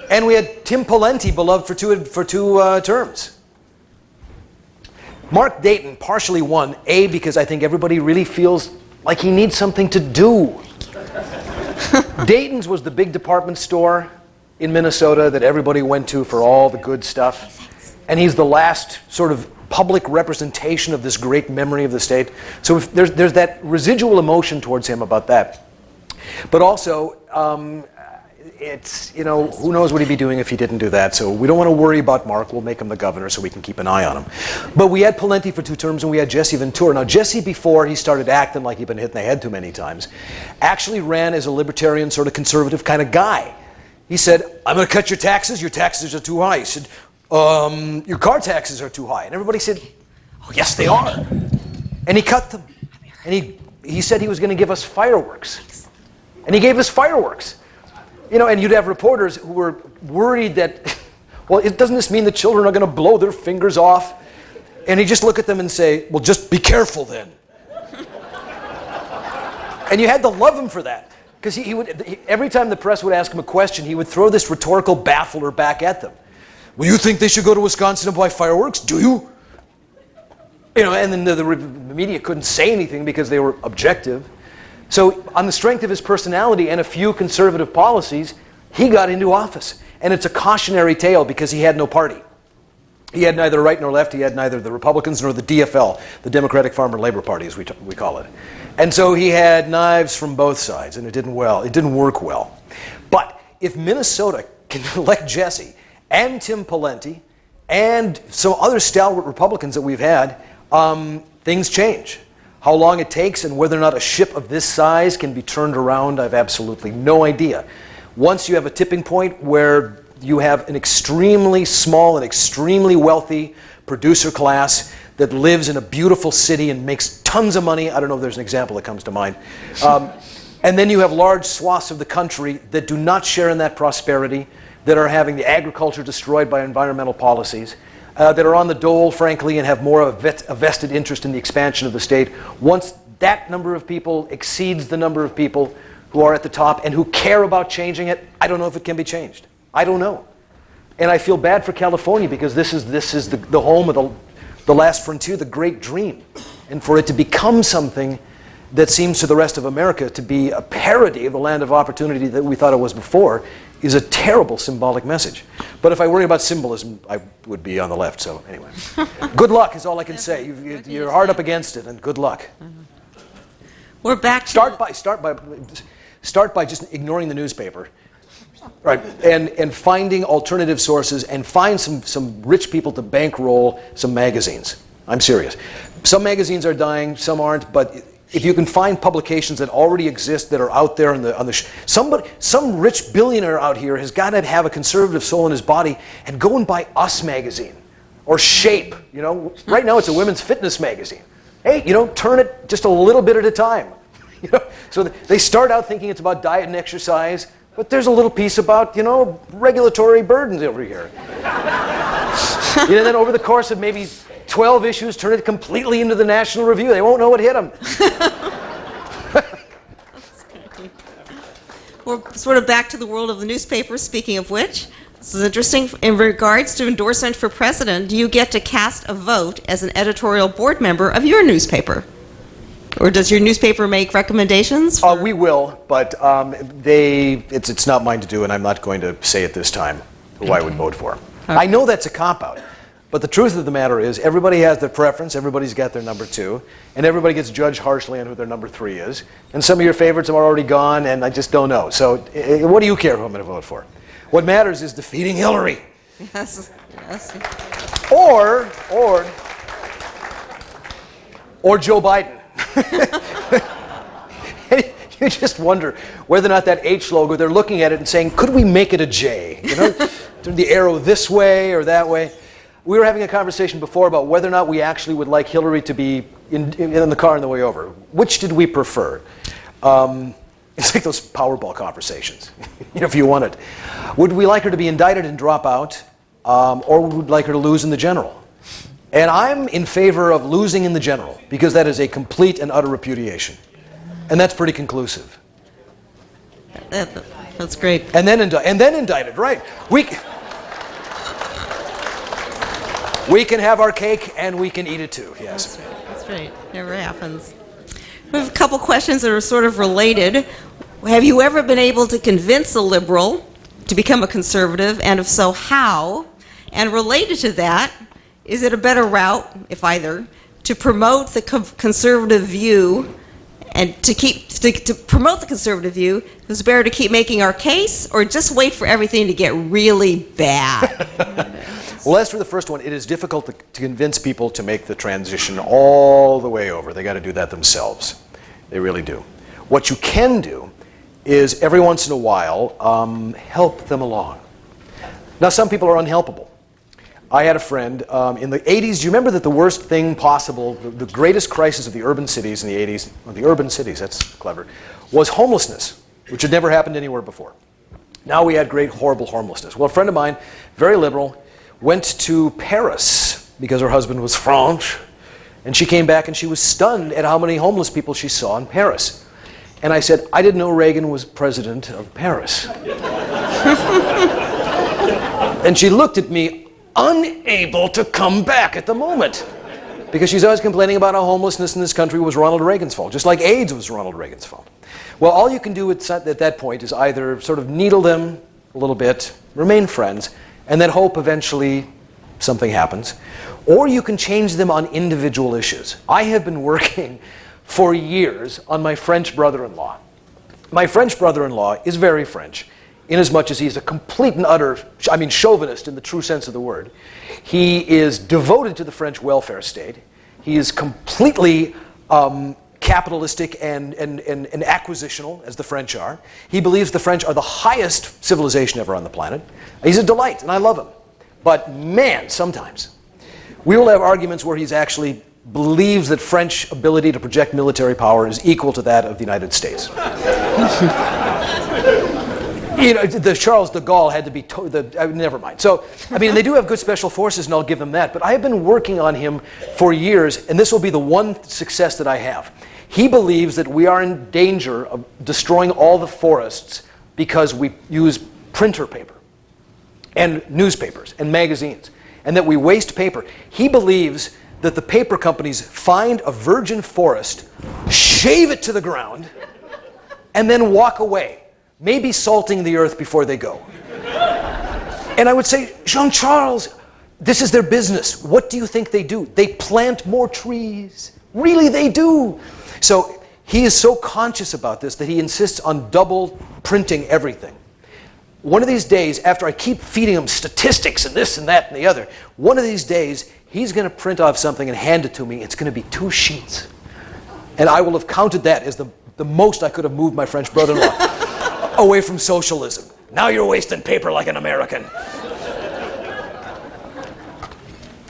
And we had Tim Pawlenty, beloved for two terms. Mark Dayton partially won, A, because I think everybody really feels like he needs something to do. Dayton's was the big department store in Minnesota that everybody went to for all the good stuff. and he's the last sort of public representation of this great memory of the state. So if there's that residual emotion towards him about that. But also, it's, you know, who knows what he'd be doing if he didn't do that. So we don't want to worry about Mark. We'll make him the governor so we can keep an eye on him. But we had Pawlenty for 2 terms, and we had Jesse Ventura. Now, Jesse, before he started acting like he'd been hit in the head too many times, actually ran as a libertarian, sort of conservative kind of guy. He said, I'm going to cut your taxes are too high. He said, your car taxes are too high. And everybody said, oh, yes, they are. And he cut them. And he said he was going to give us fireworks. And he gave us fireworks. You know, and you'd have reporters who were worried that, well, doesn't this mean the children are going to blow their fingers off? And he'd just look at them and say, well, just be careful then. And you had to love him for that. Because he would, every time the press would ask him a question, he would throw this rhetorical baffler back at them. Well, you think they should go to Wisconsin and buy fireworks? Do you? You know, and then the media couldn't say anything because they were objective. So on the strength of his personality and a few conservative policies, he got into office. And it's a cautionary tale because he had no party. He had neither right nor left. He had neither the Republicans nor the DFL, the Democratic Farmer Labor Party, as we call it. And so he had knives from both sides, and it didn't work well. But if Minnesota can elect Jesse and Tim Pawlenty and some other stalwart Republicans that we've had, things change. How long it takes and whether or not a ship of this size can be turned around, I've absolutely no idea. Once you have a tipping point where you have an extremely small and extremely wealthy producer class that lives in a beautiful city and makes tons of money. I don't know if there's an example that comes to mind. And then you have large swaths of the country that do not share in that prosperity, that are having the agriculture destroyed by environmental policies, that are on the dole, frankly, and have more of a vested interest in the expansion of the state. Once that number of people exceeds the number of people who are at the top and who care about changing it, I don't know if it can be changed. I don't know. And I feel bad for California because this is the home of the last frontier, the great dream. And for it to become something that seems to the rest of America to be a parody of the land of opportunity that we thought it was before is a terrible symbolic message. But if I worry about symbolism, I would be on the left. So anyway, good luck is all I can say. You're hard up against it, and good luck. We're back to start by just ignoring the newspaper. Right, and finding alternative sources and find some rich people to bankroll some magazines. I'm serious. Some magazines are dying, some aren't, but if you can find publications that already exist that are out there some rich billionaire out here has got to have a conservative soul in his body and go and buy Us magazine or Shape. You know, right now it's a women's fitness magazine. Hey, you know, turn it just a little bit at a time. You know, so they start out thinking it's about diet and exercise. But there's a little piece about, you know, regulatory burdens over here. You know, then over the course of maybe 12 issues, turn it completely into the National Review. They won't know what hit them. We're sort of back to the world of the newspaper, speaking of which. This is interesting. In regards to endorsement for president, do you get to cast a vote as an editorial board member of your newspaper? Or does your newspaper make recommendations? We will, but it's not mine to do, and I'm not going to say at this time who I would vote for. Okay. I know that's a cop-out, but the truth of the matter is everybody has their preference, everybody's got their number 2, and everybody gets judged harshly on who their number 3 is. And some of your favorites are already gone, and I just don't know. So what do you care who I'm going to vote for? What matters is defeating Hillary. Yes, yes. Or Joe Biden. You just wonder whether or not that H logo, they're looking at it and saying, could we make it a J? You know, turn the arrow this way or that way. We were having a conversation before about whether or not we actually would like Hillary to be in the car on the way over. Which did we prefer? It's like those Powerball conversations, you know, if you want it. Would we like her to be indicted and drop out, or would we like her to lose in the general? And I'm in favor of losing in the general, because that is a complete and utter repudiation. And that's pretty conclusive. That's great. And then indicted, right. We can have our cake and we can eat it too, yes. That's right. Never happens. We have a couple questions that are sort of related. Have you ever been able to convince a liberal to become a conservative, and if so, how? And related to that, is it a better route, if either, to promote the conservative view and to promote the conservative view, is it better to keep making our case or just wait for everything to get really bad? Well, as for the first one, it is difficult to convince people to make the transition all the way over. They got to do that themselves. They really do. What you can do is every once in a while help them along. Now, some people are unhelpable. I had a friend in the 80s. Do you remember that the worst thing possible, the greatest crisis of the urban cities in the 80s, the urban cities, that's clever, was homelessness, which had never happened anywhere before. Now we had great, horrible homelessness. Well, a friend of mine, very liberal, went to Paris because her husband was French, and she came back and she was stunned at how many homeless people she saw in Paris. And I said, I didn't know Reagan was president of Paris. And she looked at me, unable to come back at the moment, because she's always complaining about how homelessness in this country was Ronald Reagan's fault, just like AIDS was Ronald Reagan's fault. Well, all you can do at that point is either sort of needle them a little bit, remain friends, and then hope eventually something happens, or you can change them on individual issues. I have been working for years on my French brother-in-law. My French brother-in-law is very French, inasmuch as he's a complete and utter, chauvinist in the true sense of the word. He is devoted to the French welfare state. He is completely capitalistic and acquisitional, as the French are. He believes the French are the highest civilization ever on the planet. He's a delight, and I love him. But man, sometimes we will have arguments where he's actually believes that French ability to project military power is equal to that of the United States. You know, the Charles de Gaulle had to be never mind. So, they do have good special forces, and I'll give them that. But I have been working on him for years, and this will be the one success that I have. He believes that we are in danger of destroying all the forests because we use printer paper and newspapers and magazines, and that we waste paper. He believes that the paper companies find a virgin forest, shave it to the ground, and then walk away, maybe salting the earth before they go. And I would say, Jean-Charles, this is their business. What do you think they do? They plant more trees. Really, they do. So he is so conscious about this that he insists on double printing everything. One of these days, after I keep feeding him statistics and this and that and the other, one of these days, he's going to print off something and hand it to me. It's going to be 2 sheets. And I will have counted that as the most I could have moved my French brother-in-law away from socialism. Now you're wasting paper like an American.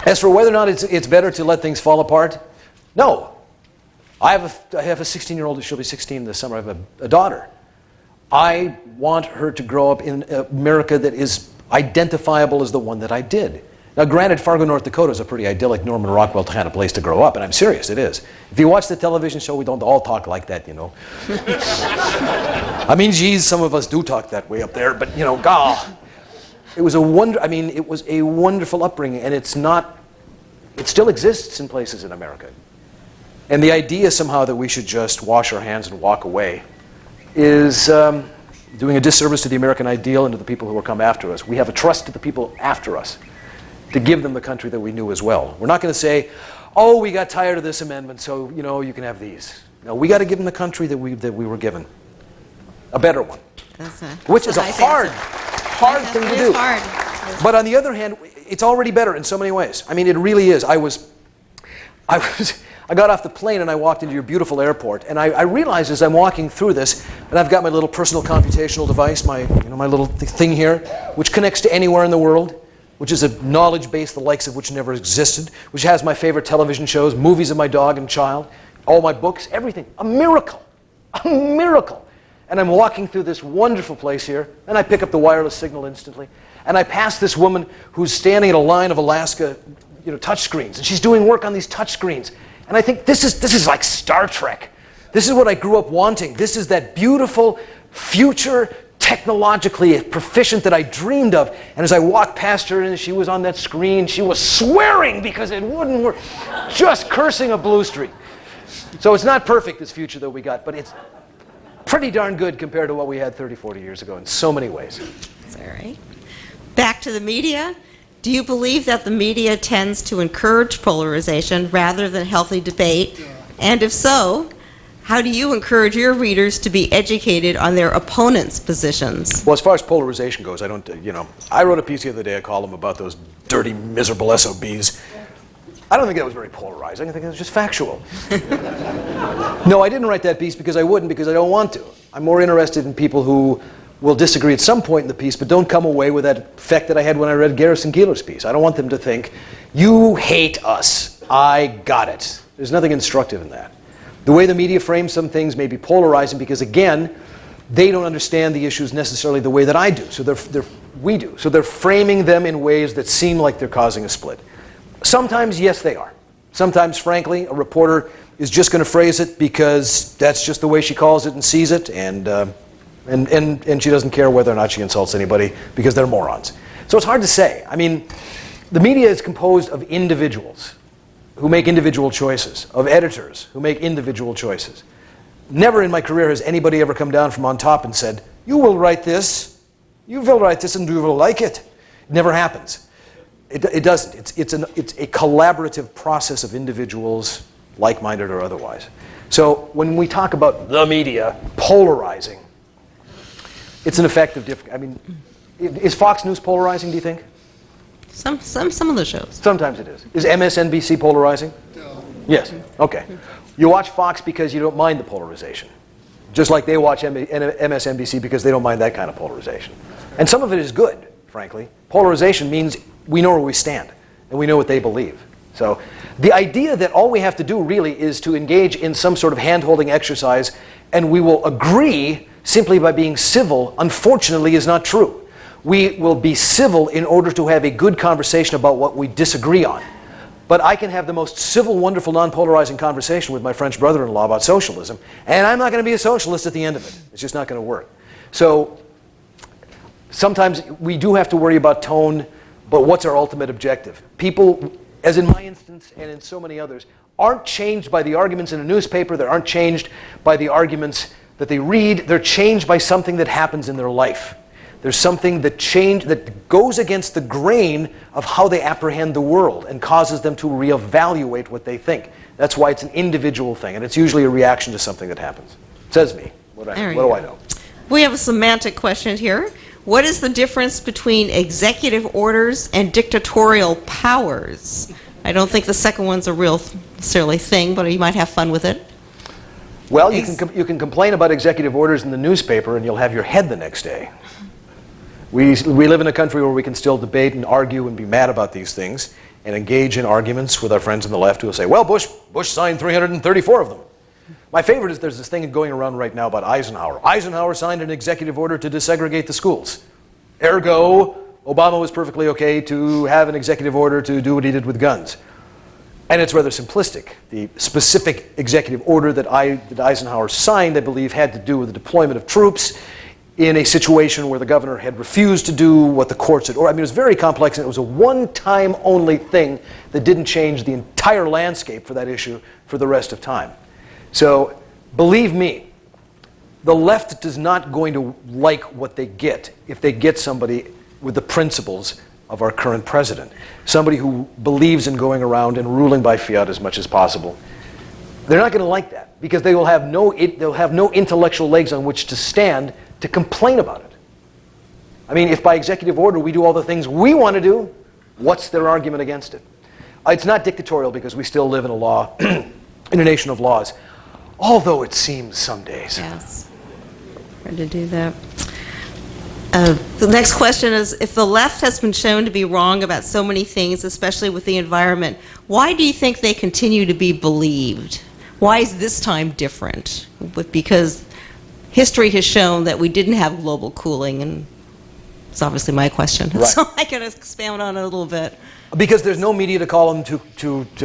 As for whether or not it's better to let things fall apart, no. I have a 16-year-old, she'll be 16 this summer. I have a daughter. I want her to grow up in America that is identifiable as the one that I did. Now, granted, Fargo, North Dakota is a pretty idyllic Norman Rockwell kind of place to grow up, and I'm serious, it is. If you watch the television show, we don't all talk like that, you know. Geez, some of us do talk that way up there, but, it was a wonderful upbringing, and it still exists in places in America. And the idea somehow that we should just wash our hands and walk away is doing a disservice to the American ideal and to the people who will come after us. We have a trust to the people after us to give them the country that we knew as well. We're not going to say, oh, we got tired of this amendment, so, you can have these. No, we got to give them the country that we were given. A better one. Which is a hard thing to do. But on the other hand, it's already better in so many ways. It really is. I got off the plane and I walked into your beautiful airport, and I realized as I'm walking through this, and I've got my little personal computational device, my little thing here, which connects to anywhere in the world, which is a knowledge base the likes of which never existed, which has my favorite television shows, movies of my dog and child, all my books, everything. A miracle. A miracle. And I'm walking through this wonderful place here, and I pick up the wireless signal instantly, and I pass this woman who's standing in a line of Alaska, touchscreens, and she's doing work on these touchscreens. And I think this is like Star Trek. This is what I grew up wanting. This is that beautiful future, technologically proficient that I dreamed of. And as I walked past her and she was on that screen, she was swearing because it wouldn't work, just cursing a blue streak. So it's not perfect, this future that we got, but it's pretty darn good compared to what we had 30, 40 years ago in so many ways. That's all right. Back to the media. Do you believe that the media tends to encourage polarization rather than healthy debate? And if so, how do you encourage your readers to be educated on their opponents' positions? Well, as far as polarization goes, I don't, I wrote a piece the other day, a column about those dirty, miserable SOBs. I don't think that was very polarizing. I think it was just factual. No, I didn't write that piece because I wouldn't, because I don't want to. I'm more interested in people who will disagree at some point in the piece, but don't come away with that effect that I had when I read Garrison Keillor's piece. I don't want them to think, you hate us. I got it. There's nothing instructive in that. The way the media frames some things may be polarizing because, again, they don't understand the issues necessarily the way that I do. So we do. So they're framing them in ways that seem like they're causing a split. Sometimes, yes, they are. Sometimes, frankly, a reporter is just going to phrase it because that's just the way she calls it and sees it, and she doesn't care whether or not she insults anybody because they're morons. So it's hard to say. I mean, the media is composed of individuals who make individual choices, of editors who make individual choices. Never in my career has anybody ever come down from on top and said, you will write this, and you will like it. It never happens. It doesn't. It's a collaborative process of individuals, like-minded or otherwise. So when we talk about the media polarizing, it's an effect of different. I mean, is Fox News polarizing, do you think? Some of the shows. Sometimes it is. Is MSNBC polarizing? No. Yes. Okay. You watch Fox because you don't mind the polarization. Just like they watch MSNBC because they don't mind that kind of polarization. And some of it is good, frankly. Polarization means we know where we stand and we know what they believe. So the idea that all we have to do really is to engage in some sort of hand-holding exercise and we will agree simply by being civil, unfortunately, is not true. We will be civil in order to have a good conversation about what we disagree on. But I can have the most civil, wonderful, non-polarizing conversation with my French brother-in-law about socialism, and I'm not going to be a socialist at the end of it. It's just not going to work. So sometimes we do have to worry about tone, but what's our ultimate objective? People, as in my instance and in so many others, aren't changed by the arguments in a newspaper. They aren't changed by the arguments that they read. They're changed by something that happens in their life. There's something that goes against the grain of how they apprehend the world and causes them to reevaluate what they think. That's why it's an individual thing, and it's usually a reaction to something that happens. Says me. What do I know? We have a semantic question here. What is the difference between executive orders and dictatorial powers? I don't think the second one's a real necessarily thing, but you might have fun with it. Well, you can complain about executive orders in the newspaper, and you'll have your head the next day. We live in a country where we can still debate and argue and be mad about these things and engage in arguments with our friends on the left who will say, well, Bush signed 334 of them. My favorite is there's this thing going around right now about Eisenhower. Eisenhower signed an executive order to desegregate the schools. Ergo, Obama was perfectly okay to have an executive order to do what he did with guns. And it's rather simplistic. The specific executive order that Eisenhower signed, I believe, had to do with the deployment of troops in a situation where the governor had refused to do what the courts had ordered. I mean, it was very complex, and it was a one-time only thing that didn't change the entire landscape for that issue for the rest of time. So, believe me, the left is not going to like what they get if they get somebody with the principles of our current president. Somebody who believes in going around and ruling by fiat as much as possible. They're not going to like that because they'll have no intellectual legs on which to stand to complain about it. I mean, if by executive order we do all the things we want to do, what's their argument against it? It's not dictatorial because we still live in in a nation of laws, although it seems some days. Yes, hard to do that. The next question is, if the left has been shown to be wrong about so many things, especially with the environment, why do you think they continue to be believed? Why is this time different? Because history has shown that we didn't have global cooling, and it's obviously my question. Right. So I can expand on it a little bit. Because there's no media to call them to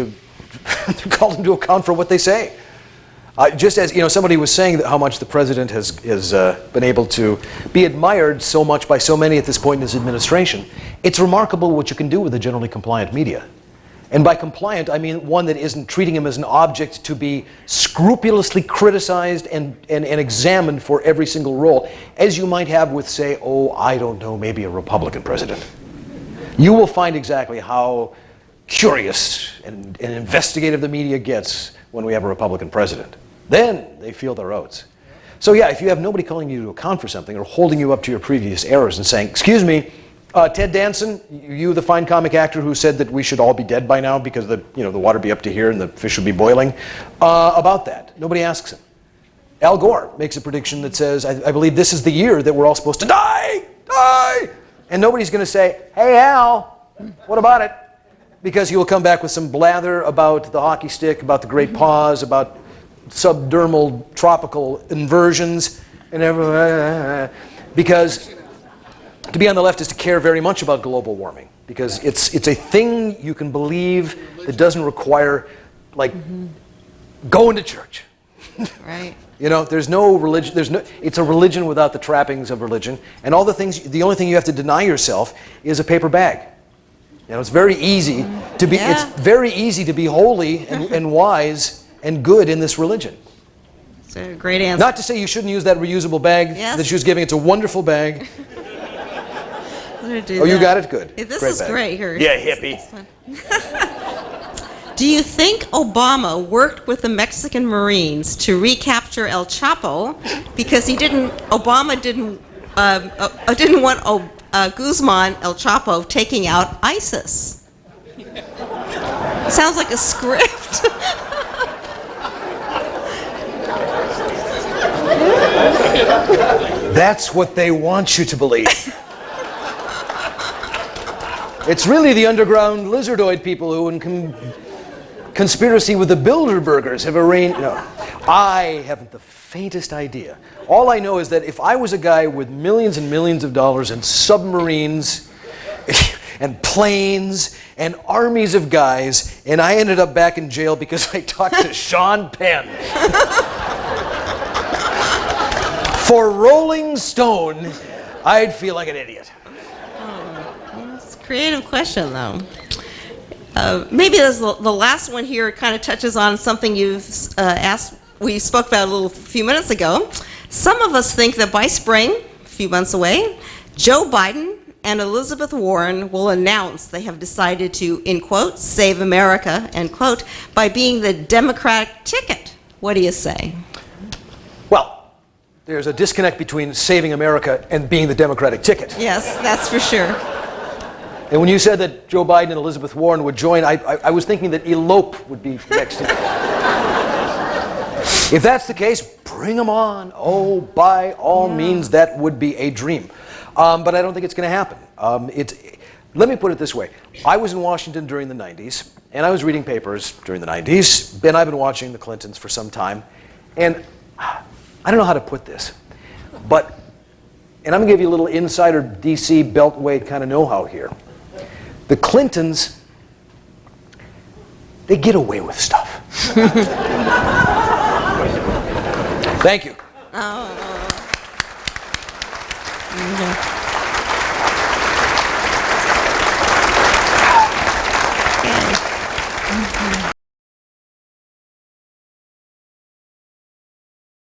call them to account for what they say. Just as somebody was saying that how much the president has been able to be admired so much by so many at this point in his administration. It's remarkable what you can do with a generally compliant media. And by compliant, I mean one that isn't treating him as an object to be scrupulously criticized and examined for every single role, as you might have with, say, I don't know, maybe a Republican president. You will find exactly how curious and investigative the media gets when we have a Republican president. Then they feel their oats. So yeah, if you have nobody calling you to account for something or holding you up to your previous errors and saying, excuse me, Ted Danson, you the fine comic actor who said that we should all be dead by now because the water be up to here and the fish would be boiling, about that. Nobody asks him. Al Gore makes a prediction that says, I believe this is the year that we're all supposed to die. And nobody's going to say, hey, Al, what about it? Because he will come back with some blather about the hockey stick, about the great pause, about subdermal tropical inversions, and everything. Because to be on the left is to care very much about global warming. Because it's a thing you can believe that doesn't require, like, going to church. Right. There's no religion. It's a religion without the trappings of religion, and all the things. The only thing you have to deny yourself is a paper bag. It's very easy to be. Yeah. It's very easy to be holy and wise and good in this religion. It's a great answer. Not to say you shouldn't use that reusable bag that she was giving. It's a wonderful bag. You got it? Good. This great is bag. great. Here. Yeah, hippie. Do you think Obama worked with the Mexican Marines to recapture El Chapo because Obama didn't want Guzman, El Chapo, taking out ISIS? Sounds like a script. That's what they want you to believe. It's really the underground lizardoid people who, in conspiracy with the Bilderbergers, have arranged. No, I haven't the faintest idea. All I know is that if I was a guy with millions and millions of dollars and submarines and planes and armies of guys, and I ended up back in jail because I talked to Sean Penn for Rolling Stone, I'd feel like an idiot. It's a creative question, though. Maybe the last one here kind of touches on something you've asked. We spoke about a few minutes ago. Some of us think that by spring, a few months away, Joe Biden and Elizabeth Warren will announce they have decided to, in quote, save America, end quote, by being the Democratic ticket. What do you say? Well, there's a disconnect between saving America and being the Democratic ticket. Yes, that's for sure. And when you said that Joe Biden and Elizabeth Warren would join, I was thinking that elope would be next. If that's the case, bring them on. Oh, by all means, that would be a dream. But I don't think it's going to happen. Let me put it this way. I was in Washington during the 90s, and I was reading papers during the 90s, and I've been watching the Clintons for some time. And I don't know how to put this, but, and I'm going to give you a little insider DC Beltway kind of know-how here. The Clintons, they get away with stuff. Thank you. Oh. Okay.